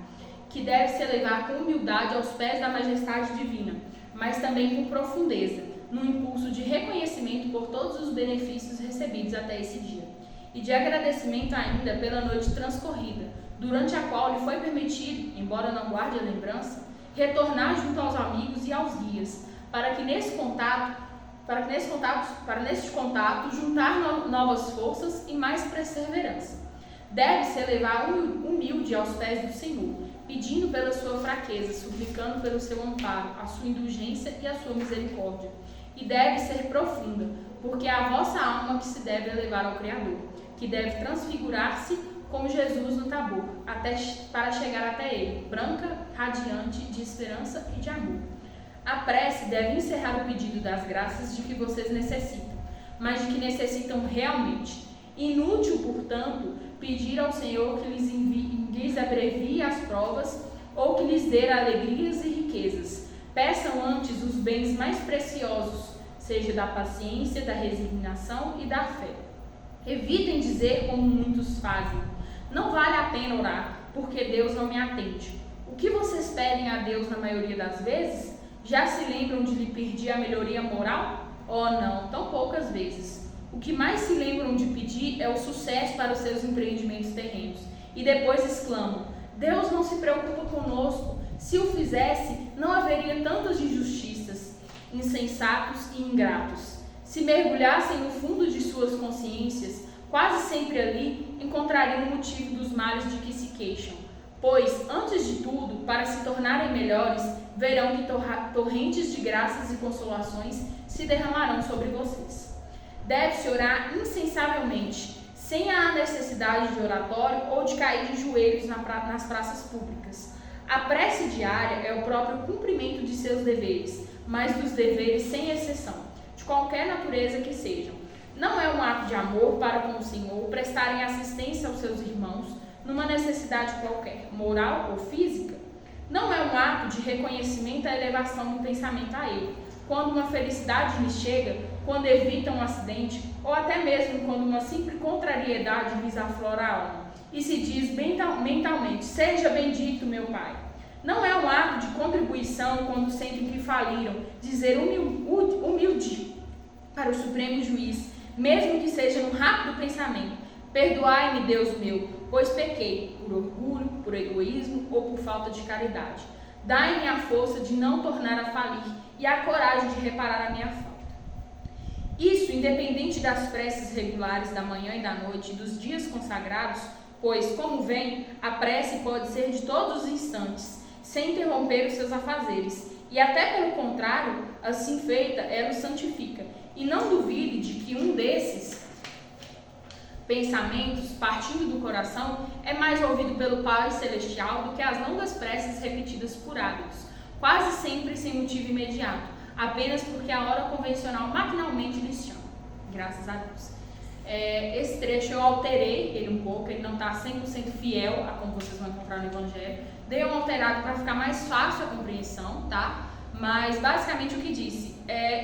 que deve se elevar com humildade aos pés da majestade divina, mas também com profundeza, no impulso de reconhecimento por todos os benefícios recebidos até esse dia, e de agradecimento ainda pela noite transcorrida, durante a qual lhe foi permitido, embora não guarde a lembrança, retornar junto aos amigos e aos guias, para que nesse contato juntar novas forças e mais perseverança. Deve-se elevar humilde aos pés do Senhor, pedindo pela sua fraqueza, suplicando pelo seu amparo, a sua indulgência e a sua misericórdia. E deve ser profunda, porque é a vossa alma que se deve elevar ao Criador, que deve transfigurar-se como Jesus no Tabor, para chegar até Ele, branca, radiante de esperança e de amor. A prece deve encerrar o pedido das graças de que vocês necessitam, mas de que necessitam realmente. Inútil, portanto, pedir ao Senhor que lhes abrevie as provas ou que lhes dê alegrias e riquezas. Peçam antes os bens mais preciosos, seja da paciência, da resignação e da fé. Evitem dizer como muitos fazem: não vale a pena orar, porque Deus não me atende. O que vocês pedem a Deus na maioria das vezes? Já se lembram de lhe pedir a melhoria moral? Oh não, tão poucas vezes. O que mais se lembram de pedir é o sucesso para os seus empreendimentos terrenos. E depois exclamam: Deus não se preocupa conosco. Se o fizesse, não haveria tantas injustiças, insensatos e ingratos. Se mergulhassem no fundo de suas consciências, quase sempre ali encontrariam o motivo dos males de que se queixam. Pois, antes de tudo, para se tornarem melhores, verão que torrentes de graças e consolações se derramarão sobre vocês. Deve-se orar incansavelmente, sem a necessidade de oratório ou de cair de joelhos nas praças públicas. A prece diária é o próprio cumprimento de seus deveres, mas dos deveres sem exceção, de qualquer natureza que sejam. Não é um ato de amor para com o Senhor prestarem assistência aos seus irmãos numa necessidade qualquer, moral ou física. Não é um ato de reconhecimento à elevação do pensamento a Ele, quando uma felicidade lhes chega, quando evitam um acidente, ou até mesmo quando uma simples contrariedade lhes aflora a alma, e se diz mentalmente: seja bendito, meu Pai. Não é um ato de contribuição quando sentem que faliram, dizer humilde para o Supremo Juiz, mesmo que seja num rápido pensamento: perdoai-me, Deus meu, pois pequei, por orgulho, por egoísmo ou por falta de caridade. Dai-me a força de não tornar a falir e a coragem de reparar a minha falta. Isso independente das preces regulares da manhã e da noite e dos dias consagrados, pois, como vem, a prece pode ser de todos os instantes, sem interromper os seus afazeres, e até pelo contrário, assim feita, ela o santifica. E não duvide de que um desses pensamentos, partindo do coração, é mais ouvido pelo Pai Celestial do que as longas preces repetidas por hábitos, quase sempre sem motivo imediato, apenas porque a hora convencional maquinalmente lhes chama. Graças a Deus. Esse trecho eu alterei ele um pouco, ele não está 100% fiel a como vocês vão encontrar no Evangelho. Dei um alterado para ficar mais fácil a compreensão, tá? Mas basicamente o que disse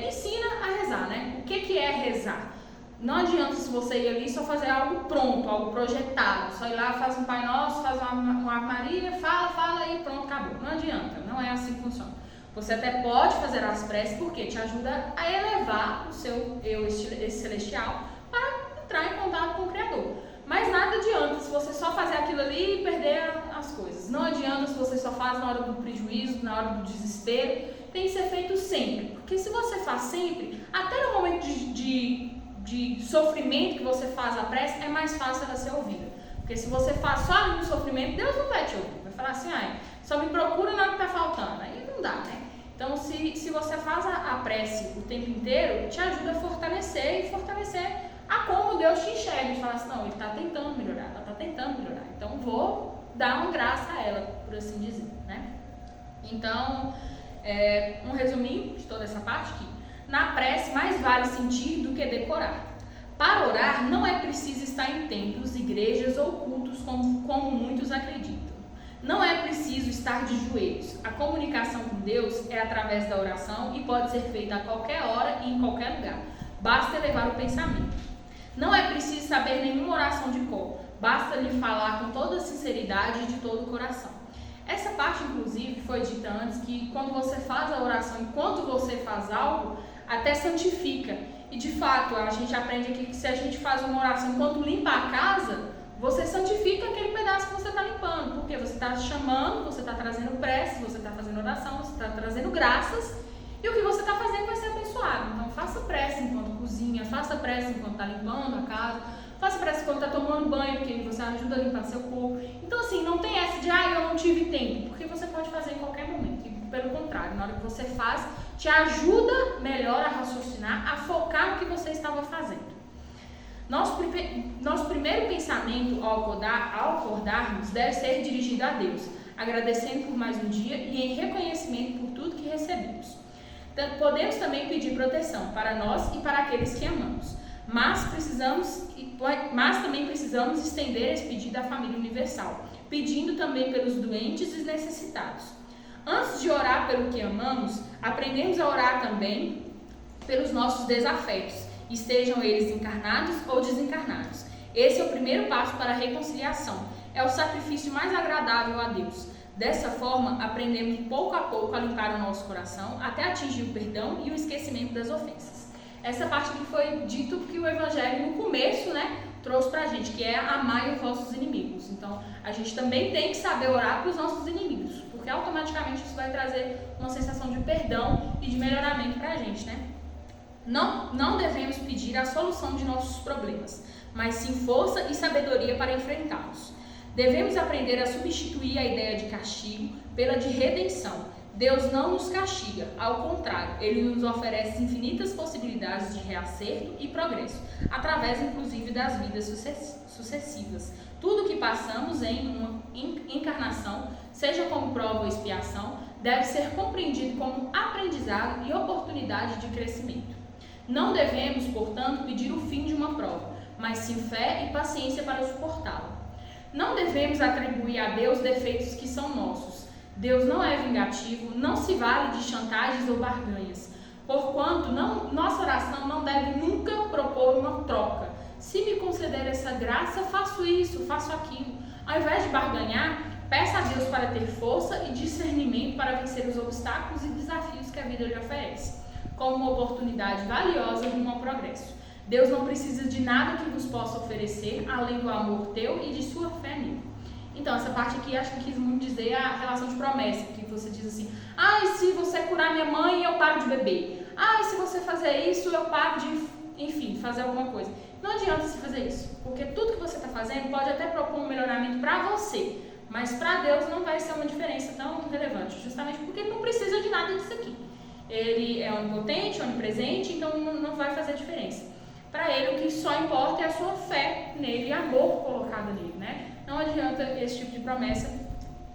ensina a rezar, né? O que é rezar? Não adianta se você ir ali só fazer algo pronto, algo projetado, só ir lá, faz um Pai Nosso, faz uma Ave Maria, fala e pronto, acabou. Não adianta, não é assim que funciona. Você até pode fazer as preces porque te ajuda a elevar o seu eu celestial para entrar em contato com o Criador. Mas nada adianta se você só fazer aquilo ali e perder as coisas. Não adianta se você só faz na hora do prejuízo, na hora do desespero. Tem que ser feito sempre. Porque se você faz sempre, até no momento de sofrimento que você faz a prece, é mais fácil ela ser ouvida. Porque se você faz só no sofrimento, Deus não vai te ouvir. Vai falar assim: só me procura na hora que está faltando. Aí não dá, né? Então, se você faz a prece o tempo inteiro, te ajuda a fortalecer a como Deus te enxerga e fala assim: não, ele está tentando melhorar, ela está tentando melhorar, então vou dar uma graça a ela, por assim dizer, né? Então, um resuminho de toda essa parte aqui. Na prece, mais vale sentir do que decorar. Para orar, não é preciso estar em templos, igrejas ou cultos como muitos acreditam. Não é preciso estar de joelhos. A comunicação com Deus é através da oração e pode ser feita a qualquer hora e em qualquer lugar. Basta elevar o pensamento. Não é preciso saber nenhuma oração de cor. Basta lhe falar com toda a sinceridade e de todo o coração. Essa parte, inclusive, foi dita antes, que quando você faz a oração, enquanto você faz algo, até santifica. E, de fato, a gente aprende aqui que se a gente faz uma oração enquanto limpa a casa, você santifica aquele pedaço que você está limpando, porque você está chamando, você está trazendo prece, você está fazendo oração, você está trazendo graças, e o que você está fazendo vai ser abençoado. Então, faça prece enquanto cozinha, faça prece enquanto está limpando a casa, faça prece enquanto está tomando banho, porque você ajuda a limpar seu corpo. Então, assim, não tem essa de, eu não tive tempo, porque você pode fazer em qualquer momento. E, pelo contrário, na hora que você faz, te ajuda melhor a raciocinar, a focar no que você estava fazendo. Nosso primeiro pensamento ao acordarmos deve ser dirigido a Deus, agradecendo por mais um dia e em reconhecimento por tudo que recebemos. Podemos também pedir proteção para nós e para aqueles que amamos, mas também precisamos estender esse pedido à família universal, pedindo também pelos doentes e necessitados. Antes de orar pelo que amamos, aprendemos a orar também pelos nossos desafetos, estejam eles encarnados ou desencarnados. Esse é o primeiro passo para a reconciliação. É o sacrifício mais agradável a Deus. Dessa forma, aprendemos pouco a pouco a limpar o nosso coração até atingir o perdão e o esquecimento das ofensas. Essa parte aqui foi dito que o Evangelho no começo, trouxe pra gente, que é amar os vossos inimigos. Então, a gente também tem que saber orar para os nossos inimigos, porque automaticamente isso vai trazer uma sensação de perdão e de melhoramento pra gente, Não devemos pedir a solução de nossos problemas, mas sim força e sabedoria para enfrentá-los. Devemos aprender a substituir a ideia de castigo pela de redenção. Deus não nos castiga, ao contrário, Ele nos oferece infinitas possibilidades de reacerto e progresso, através inclusive das vidas sucessivas. Tudo que passamos em uma encarnação, seja como prova ou expiação, deve ser compreendido como aprendizado e oportunidade de crescimento. Não devemos, portanto, pedir o fim de uma prova, mas sim fé e paciência para suportá-la. Não devemos atribuir a Deus defeitos que são nossos. Deus não é vingativo, não se vale de chantagens ou barganhas. Porquanto, nossa oração não deve nunca propor uma troca. Se me conceder essa graça, faço isso, faço aquilo. Ao invés de barganhar, peça a Deus para ter força e discernimento para vencer os obstáculos e desafios que a vida lhe oferece, como uma oportunidade valiosa rumo ao progresso. Deus não precisa de nada que vos possa oferecer, além do amor teu e de sua fé nele. Então, essa parte aqui, acho que quis muito dizer a relação de promessa, que você diz assim, e se você curar minha mãe, eu paro de beber. E se você fazer isso, eu paro de, enfim, fazer alguma coisa. Não adianta você fazer isso, porque tudo que você está fazendo pode até propor um melhoramento para você, mas para Deus não vai ser uma diferença tão relevante, justamente porque ele não precisa de nada disso aqui. Ele é onipotente, onipresente, então não vai fazer diferença. Para ele, o que só importa é a sua fé nele e amor colocado nele, Não adianta esse tipo de promessa,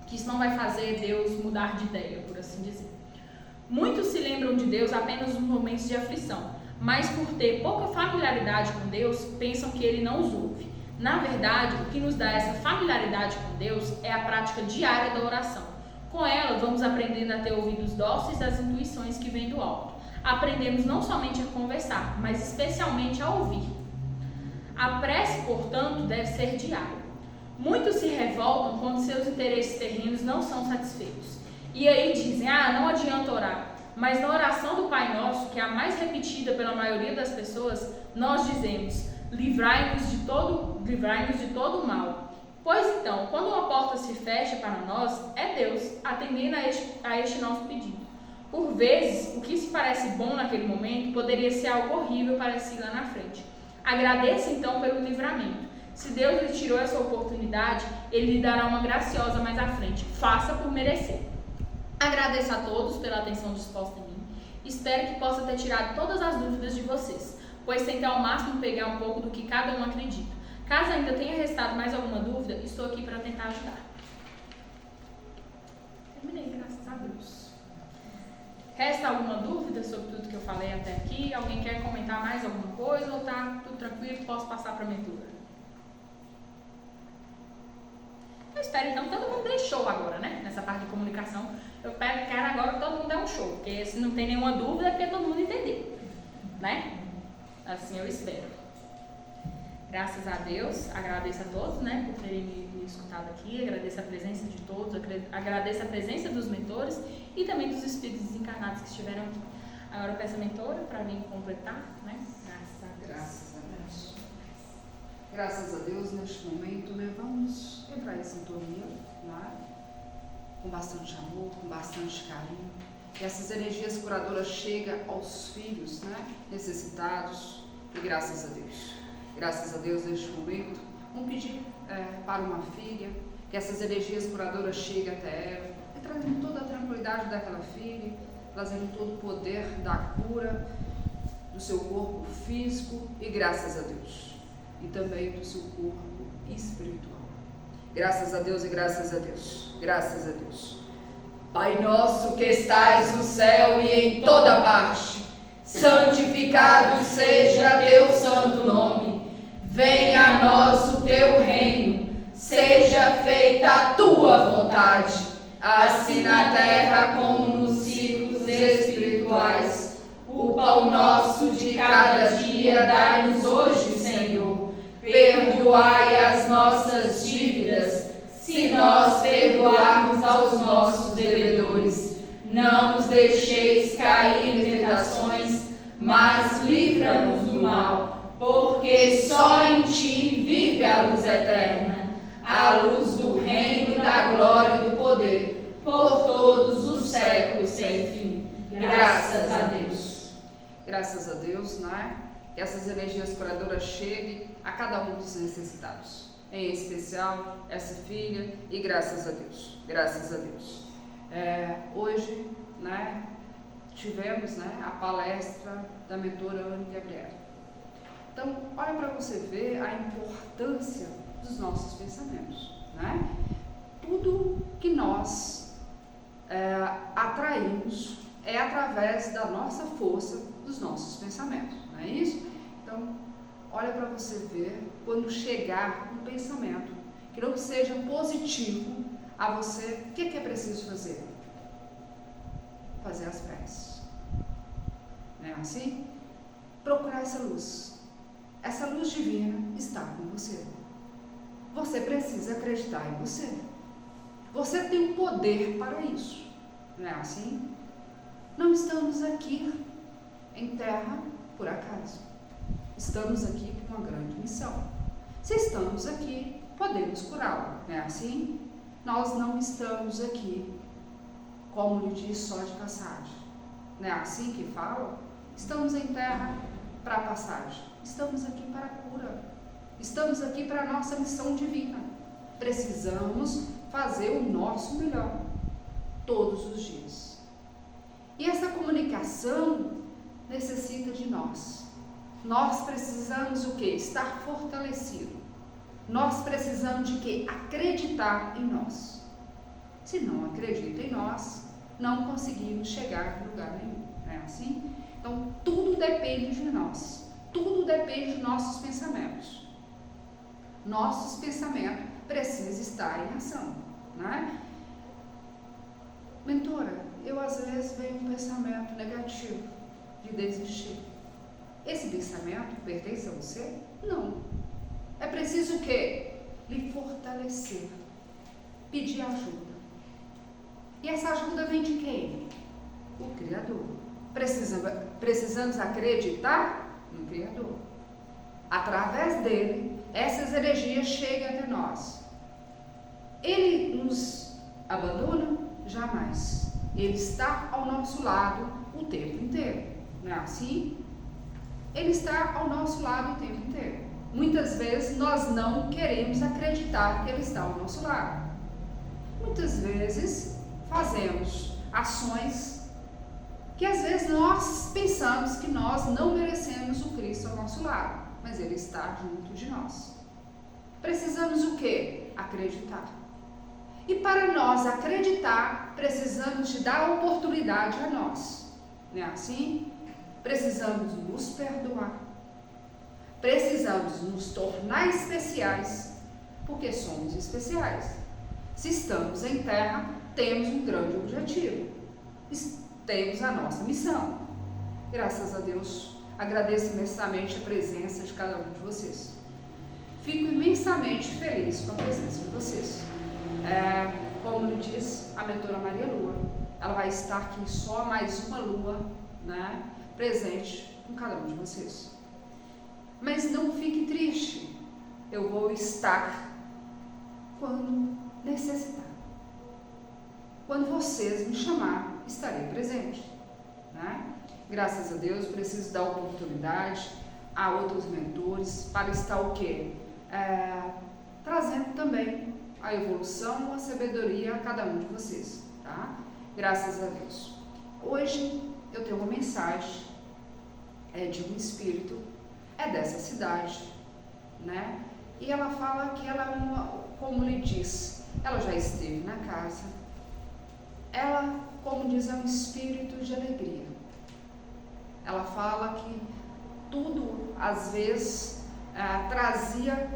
que isso não vai fazer Deus mudar de ideia, por assim dizer. Muitos se lembram de Deus apenas nos momentos de aflição, mas por ter pouca familiaridade com Deus, pensam que Ele não os ouve. Na verdade, o que nos dá essa familiaridade com Deus é a prática diária da oração. Com ela, vamos aprendendo a ter ouvidos dóceis das intuições que vêm do alto. Aprendemos não somente a conversar, mas especialmente a ouvir. A prece, portanto, deve ser diária. Muitos se revoltam quando seus interesses terrenos não são satisfeitos. E aí dizem, não adianta orar. Mas na oração do Pai Nosso, que é a mais repetida pela maioria das pessoas, nós dizemos, livrai-nos de todo o mal. Pois então, quando uma porta se fecha para nós, é Deus atendendo a este nosso pedido. Por vezes, o que se parece bom naquele momento poderia ser algo horrível para si lá na frente. Agradeça então pelo livramento. Se Deus lhe tirou essa oportunidade, Ele lhe dará uma graciosa mais à frente. Faça por merecer. Agradeço a todos pela atenção disposta em mim. Espero que possa ter tirado todas as dúvidas de vocês, pois tentei ao máximo pegar um pouco do que cada um acredita. Caso ainda tenha restado mais alguma dúvida, estou aqui para tentar ajudar. Terminei, graças a Deus. Resta alguma dúvida sobre tudo que eu falei até aqui? Alguém quer comentar mais alguma coisa ou tá tudo tranquilo? Posso passar para a mentora? Eu espero então que todo mundo dê show agora, Nessa parte de comunicação. Eu quero agora que todo mundo dê um show, porque se não tem nenhuma dúvida é porque todo mundo entendeu, Assim eu espero. Graças a Deus, agradeço a todos, por terem me escutado aqui, agradeço a presença de todos, agradeço a presença dos mentores e também dos espíritos desencarnados que estiveram aqui. Agora eu peço a mentora para vir completar, Graças a Deus. Graças a Deus, neste momento, vamos entrar em sintonia, com bastante amor, com bastante carinho. Que essas energias curadoras chegam aos filhos, necessitados, e graças a Deus. Graças a Deus, neste momento, vamos pedir para uma filha, que essas energias curadoras cheguem até ela, e trazendo toda a tranquilidade daquela filha, trazendo todo o poder da cura do seu corpo físico e graças a Deus, e também do seu corpo espiritual. Graças a Deus e graças a Deus, graças a Deus. Pai nosso que estais no céu e em toda parte, santificado seja teu santo nome. Venha a nós o teu reino, Seja feita a tua vontade, assim na terra como nos ciclos espirituais. O pão nosso de cada dia dai-nos hoje, Senhor. Perdoai as nossas dívidas, se nós perdoarmos aos nossos devedores. Não nos deixeis cair em tentações, mas livra-nos do mal, porque só em ti vive a luz eterna, a luz do reino, da glória e do poder, por todos os séculos sem fim. Graças a Deus. Graças a Deus, né? Que essas energias curadoras cheguem a cada um dos necessitados, em especial essa filha, e graças a Deus, graças a Deus. Hoje, né, tivemos, né, a palestra da mentora Anne Gabriela. Então, olha para você ver a importância dos nossos pensamentos, né? Tudo que nós atraímos é através da nossa força, dos nossos pensamentos, não é isso? Então, olha para você ver quando chegar um pensamento que não seja positivo a você, o que é preciso fazer? Fazer as preces, não é assim? Procurar essa luz. Essa luz divina está com você. Você precisa acreditar em você. Você tem um poder para isso, não é assim? Não estamos aqui em terra por acaso. Estamos aqui com uma grande missão. Se estamos aqui, podemos curá-lo, não é assim? Nós não estamos aqui, como lhe diz, só de passagem. Não é assim que fala? Estamos em terra para passagem. Estamos aqui para a cura. Estamos aqui para a nossa missão divina. Precisamos fazer o nosso melhor todos os dias. E essa comunicação necessita de nós. Nós precisamos o quê? Estar fortalecido. Nós precisamos de quê? Acreditar em nós. Se não acredita em nós, não conseguimos chegar em lugar nenhum. Não é assim? Então, tudo depende de nós. Tudo depende dos nossos pensamentos. Nossos pensamentos precisam estar em ação, não é? Mentora, eu às vezes venho um pensamento negativo de desistir. Esse pensamento pertence a você? Não. É preciso o quê? Lhe fortalecer, pedir ajuda. E essa ajuda vem de quem? O Criador. Precisamos acreditar no Criador. Através dele, essas energias chegam até nós. Ele nos abandona? Jamais. Ele está ao nosso lado o tempo inteiro. Não é assim? Ele está ao nosso lado o tempo inteiro. Muitas vezes nós não queremos acreditar que ele está ao nosso lado. Muitas vezes fazemos ações que às vezes nós pensamos que nós não merecemos o Cristo ao nosso lado, mas ele está junto de nós. Precisamos o quê? Acreditar. E para nós acreditar, precisamos de dar oportunidade a nós. Não é assim? Precisamos nos perdoar. Precisamos nos tornar especiais, porque somos especiais. Se estamos em terra, temos um grande objetivo. Temos a nossa missão. Graças a Deus, agradeço imensamente a presença de cada um de vocês. Fico imensamente feliz com a presença de vocês. Como lhe diz a mentora Maria Lua, ela vai estar aqui só mais uma lua, né, presente com cada um de vocês. Mas não fique triste, eu vou estar quando necessitar. Quando vocês me chamar, estarei presente, né? Graças a Deus, preciso dar oportunidade a outros mentores para estar o quê? Trazendo também a evolução, a sabedoria a cada um de vocês, tá? Graças a Deus. Hoje eu tenho uma mensagem de um espírito, dessa cidade, né? E ela fala que ela é como lhe diz, ela já esteve na casa. Ela, como diz, é um espírito de alegria. Ela fala que tudo, às vezes, trazia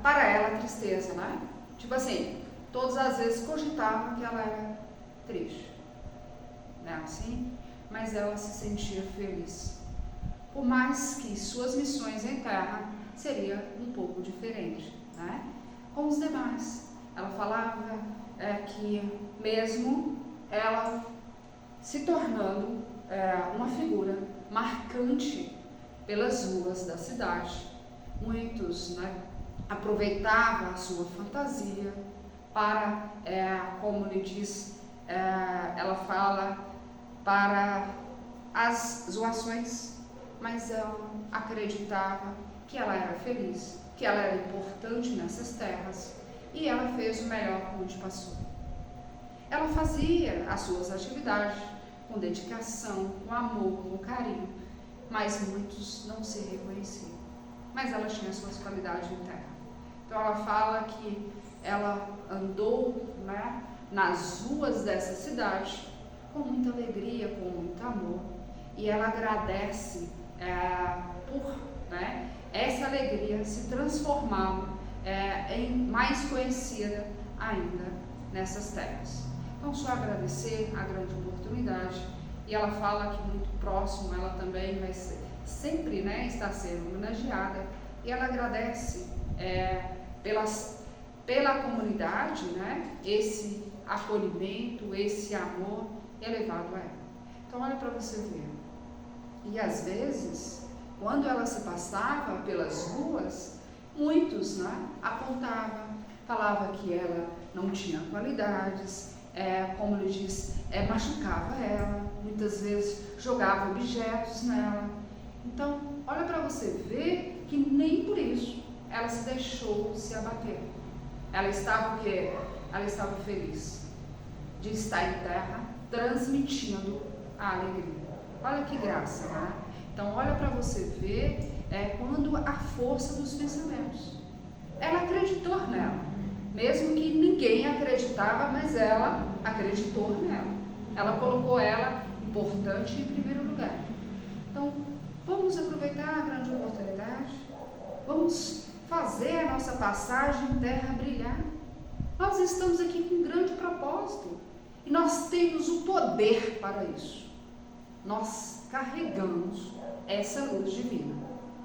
para ela tristeza, né? Tipo assim, todas as vezes cogitavam que ela era triste, né? Assim, mas ela se sentia feliz. Por mais que suas missões em terra seria um pouco diferente, né? Com os demais. Ela falava que mesmo ela se tornando uma figura marcante pelas ruas da cidade, muitos, né, aproveitavam a sua fantasia para, como lhe diz, ela fala, para as zoações, mas ela acreditava que ela era feliz, que ela era importante nessas terras, e ela fez o melhor por onde passou. Ela fazia as suas atividades com dedicação, com amor, com carinho, mas muitos não se reconheciam. Mas ela tinha suas qualidades internas. Então ela fala que ela andou, né, nas ruas dessa cidade com muita alegria, com muito amor, e ela agradece por, né, essa alegria se transformar em mais conhecida ainda nessas terras. Então, só agradecer a grande oportunidade, e ela fala que muito próximo ela também vai ser, sempre, né, está sendo homenageada, e ela agradece pela comunidade, né, esse acolhimento, esse amor elevado a ela. Então, olha para você ver. E às vezes, quando ela se passava pelas ruas, muitos, né, apontavam, falavam que ela não tinha qualidades, como ele diz, machucava ela, muitas vezes jogava objetos nela. Então, olha para você ver que nem por isso ela se deixou se abater. Ela estava o quê? Ela estava feliz de estar em terra, transmitindo a alegria. Olha que graça, né? Então, olha para você ver quando a força dos pensamentos. Ela acreditou nela, mesmo que ninguém acreditava, mas ela acreditou nela. Ela colocou ela importante em primeiro lugar. Então, vamos aproveitar a grande oportunidade, vamos fazer a nossa passagem em terra brilhar. Nós estamos aqui com um grande propósito e nós temos o poder para isso. Nós carregamos essa luz divina.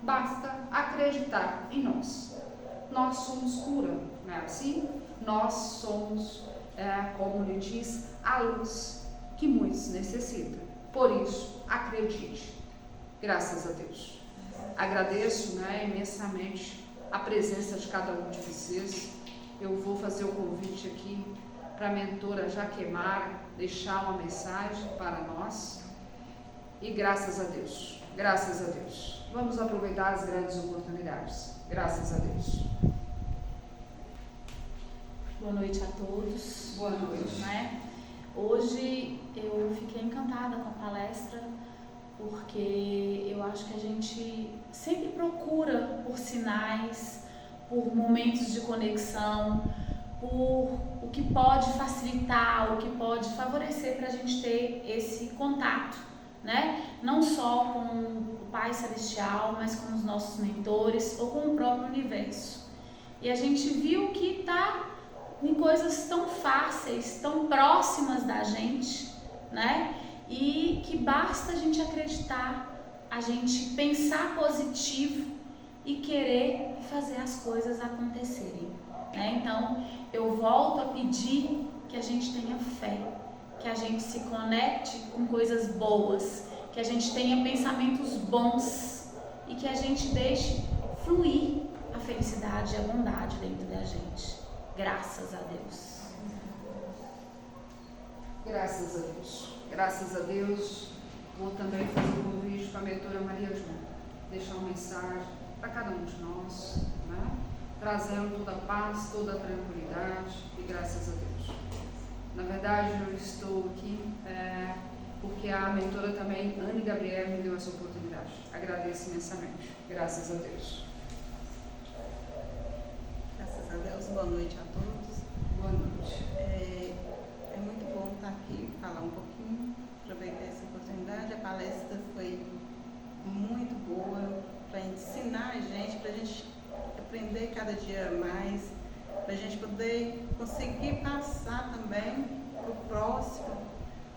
Basta acreditar em nós. Nós somos cura, não é assim? Nós somos, como lhe diz, a luz que muitos necessitam. Por isso, acredite. Graças a Deus. Agradeço, né, imensamente a presença de cada um de vocês. Eu vou fazer o convite aqui para a mentora Jaquemara deixar uma mensagem para nós. E graças a Deus, graças a Deus. Vamos aproveitar as grandes oportunidades. Graças a Deus. Boa noite a todos. Boa noite. Né? Hoje eu fiquei encantada com a palestra, porque eu acho que a gente sempre procura por sinais, por momentos de conexão, por o que pode facilitar, o que pode favorecer para a gente ter esse contato, né? Não só com o Pai Celestial, mas com os nossos mentores ou com o próprio universo. E a gente viu que está em coisas tão fáceis, tão próximas da gente, né? E que basta a gente acreditar, a gente pensar positivo e querer fazer as coisas acontecerem, né? Então, eu volto a pedir que a gente tenha fé, que a gente se conecte com coisas boas, que a gente tenha pensamentos bons e que a gente deixe fluir a felicidade e a bondade dentro da gente. Graças a Deus. Graças a Deus. Graças a Deus. Vou também fazer um convite para a mentora Maria João, deixar uma mensagem para cada um de nós, né? Trazendo toda a paz, toda a tranquilidade e graças a Deus. Na verdade, eu estou aqui porque a mentora também, Anne Gabriel, me deu essa oportunidade. Agradeço imensamente. Graças a Deus. Graças a Deus, boa noite a todos. Boa noite. É muito bom estar aqui, falar um pouquinho, aproveitar essa oportunidade. A palestra foi muito boa para ensinar a gente, para a gente aprender cada dia mais, para a gente poder conseguir passar também para o próximo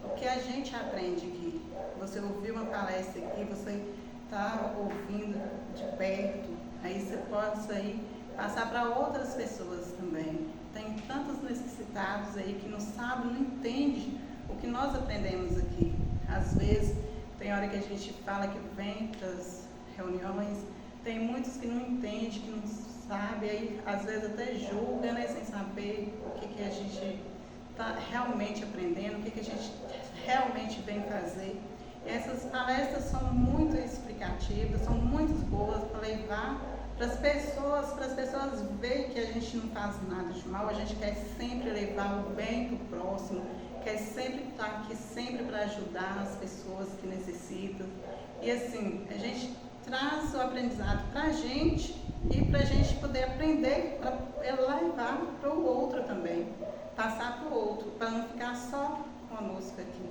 o que a gente aprende aqui. Você ouviu uma palestra aqui, você está ouvindo de perto, aí você possa aí passar para outras pessoas também. Tem tantos necessitados aí que não sabem, não entendem o que nós aprendemos aqui. Às vezes, tem hora que a gente fala que vem para as reuniões, tem muitos que não entendem, que não sabem, aí às vezes até julga, né, sem saber o que a gente está realmente aprendendo, o que a gente realmente vem fazer. E essas palestras são muito explicativas, são muito boas para levar para as pessoas verem que a gente não faz nada de mal, a gente quer sempre levar o bem para o próximo, quer sempre estar aqui sempre para ajudar as pessoas que necessitam. E assim, a gente traz o aprendizado para a gente e para a gente poder aprender, para levar para o outro também, passar para o outro, para não ficar só conosco aqui.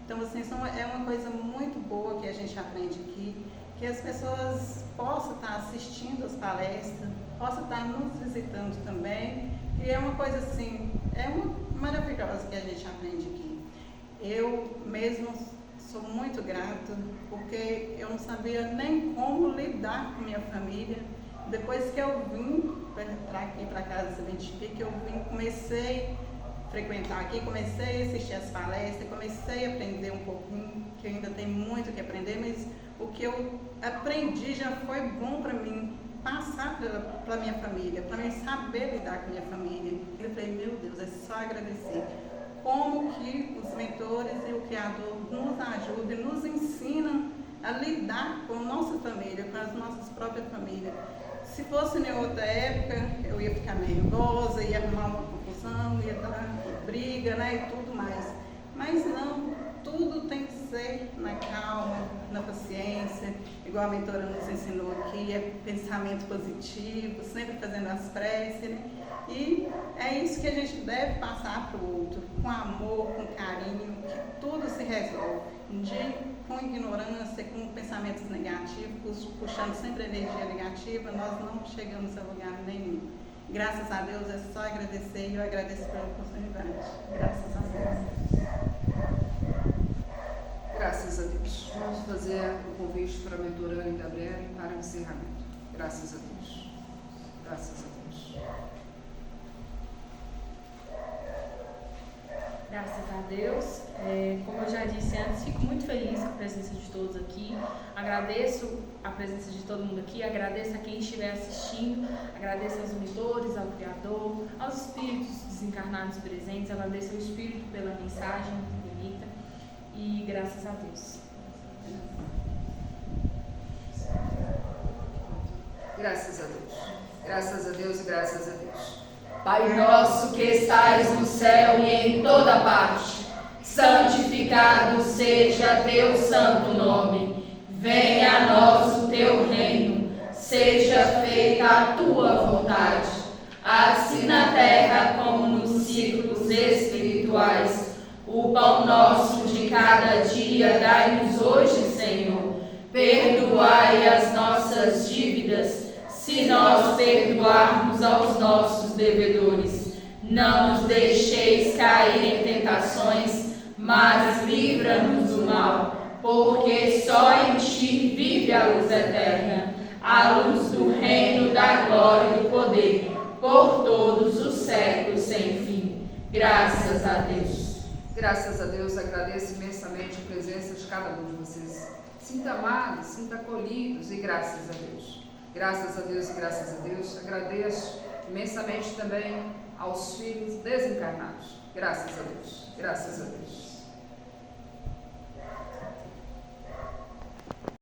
Então, assim, é uma coisa muito boa que a gente aprende aqui, que as pessoas possam estar assistindo as palestras, possam estar nos visitando também, e é uma coisa assim, é uma maravilhosa que a gente aprende aqui. Eu mesmo sou muito grata, porque eu não sabia nem como lidar com minha família. Depois que eu vim para aqui, para casa se identifica, eu comecei a frequentar aqui, comecei a assistir as palestras, comecei a aprender um pouquinho, que eu ainda tenho muito que aprender, mas o que eu aprendi já foi bom para mim, passar para minha família, para mim saber lidar com minha família. Eu falei, meu Deus, é só agradecer. Como que os mentores e o Criador nos ajudam e nos ensinam a lidar com a nossa família, com as nossas próprias famílias. Se fosse em outra época, eu ia ficar nervosa, ia arrumar uma confusão, ia dar briga, né, e tudo mais. Mas não, tudo tem que ser na calma, na paciência, igual a mentora nos ensinou aqui, é pensamento positivo, sempre fazendo as preces, né? E é isso que a gente deve passar para o outro, com amor, com carinho, que tudo se resolve. Com ignorância, com pensamentos negativos, puxando sempre a energia negativa, nós não chegamos a lugar nenhum. Graças a Deus, é só agradecer e eu agradeço pela oportunidade. Graças a Deus. Graças a Deus. Vamos fazer o convite para a mentora Ana Gabriela para o encerramento. Graças a Deus. Graças a Deus. Graças a Deus. Como eu já disse antes, fico muito feliz com a presença de todos aqui. Agradeço a presença de todo mundo aqui, agradeço a quem estiver assistindo, agradeço aos mentores, ao Criador, aos espíritos desencarnados presentes, agradeço ao Espírito pela mensagem bonita e graças a Deus. Graças a Deus. Graças a Deus e graças a Deus. Pai nosso que estais no céu e em toda parte, santificado seja teu santo nome. Venha a nós o teu reino, seja feita a tua vontade, assim na terra como nos círculos espirituais. O pão nosso de cada dia dai-nos hoje, Senhor. Perdoai as nossas dívidas, se nós perdoarmos aos nossos devedores. Não nos deixeis cair em tentações, mas livra-nos do mal, porque só em ti vive a luz eterna, a luz do reino, da glória e do poder, por todos os séculos sem fim. Graças a Deus. Graças a Deus, agradeço imensamente a presença de cada um de vocês. Sinta amados, sinta acolhidos e graças a Deus. Graças a Deus e graças a Deus. Agradeço imensamente também aos filhos desencarnados. Graças a Deus. Graças a Deus.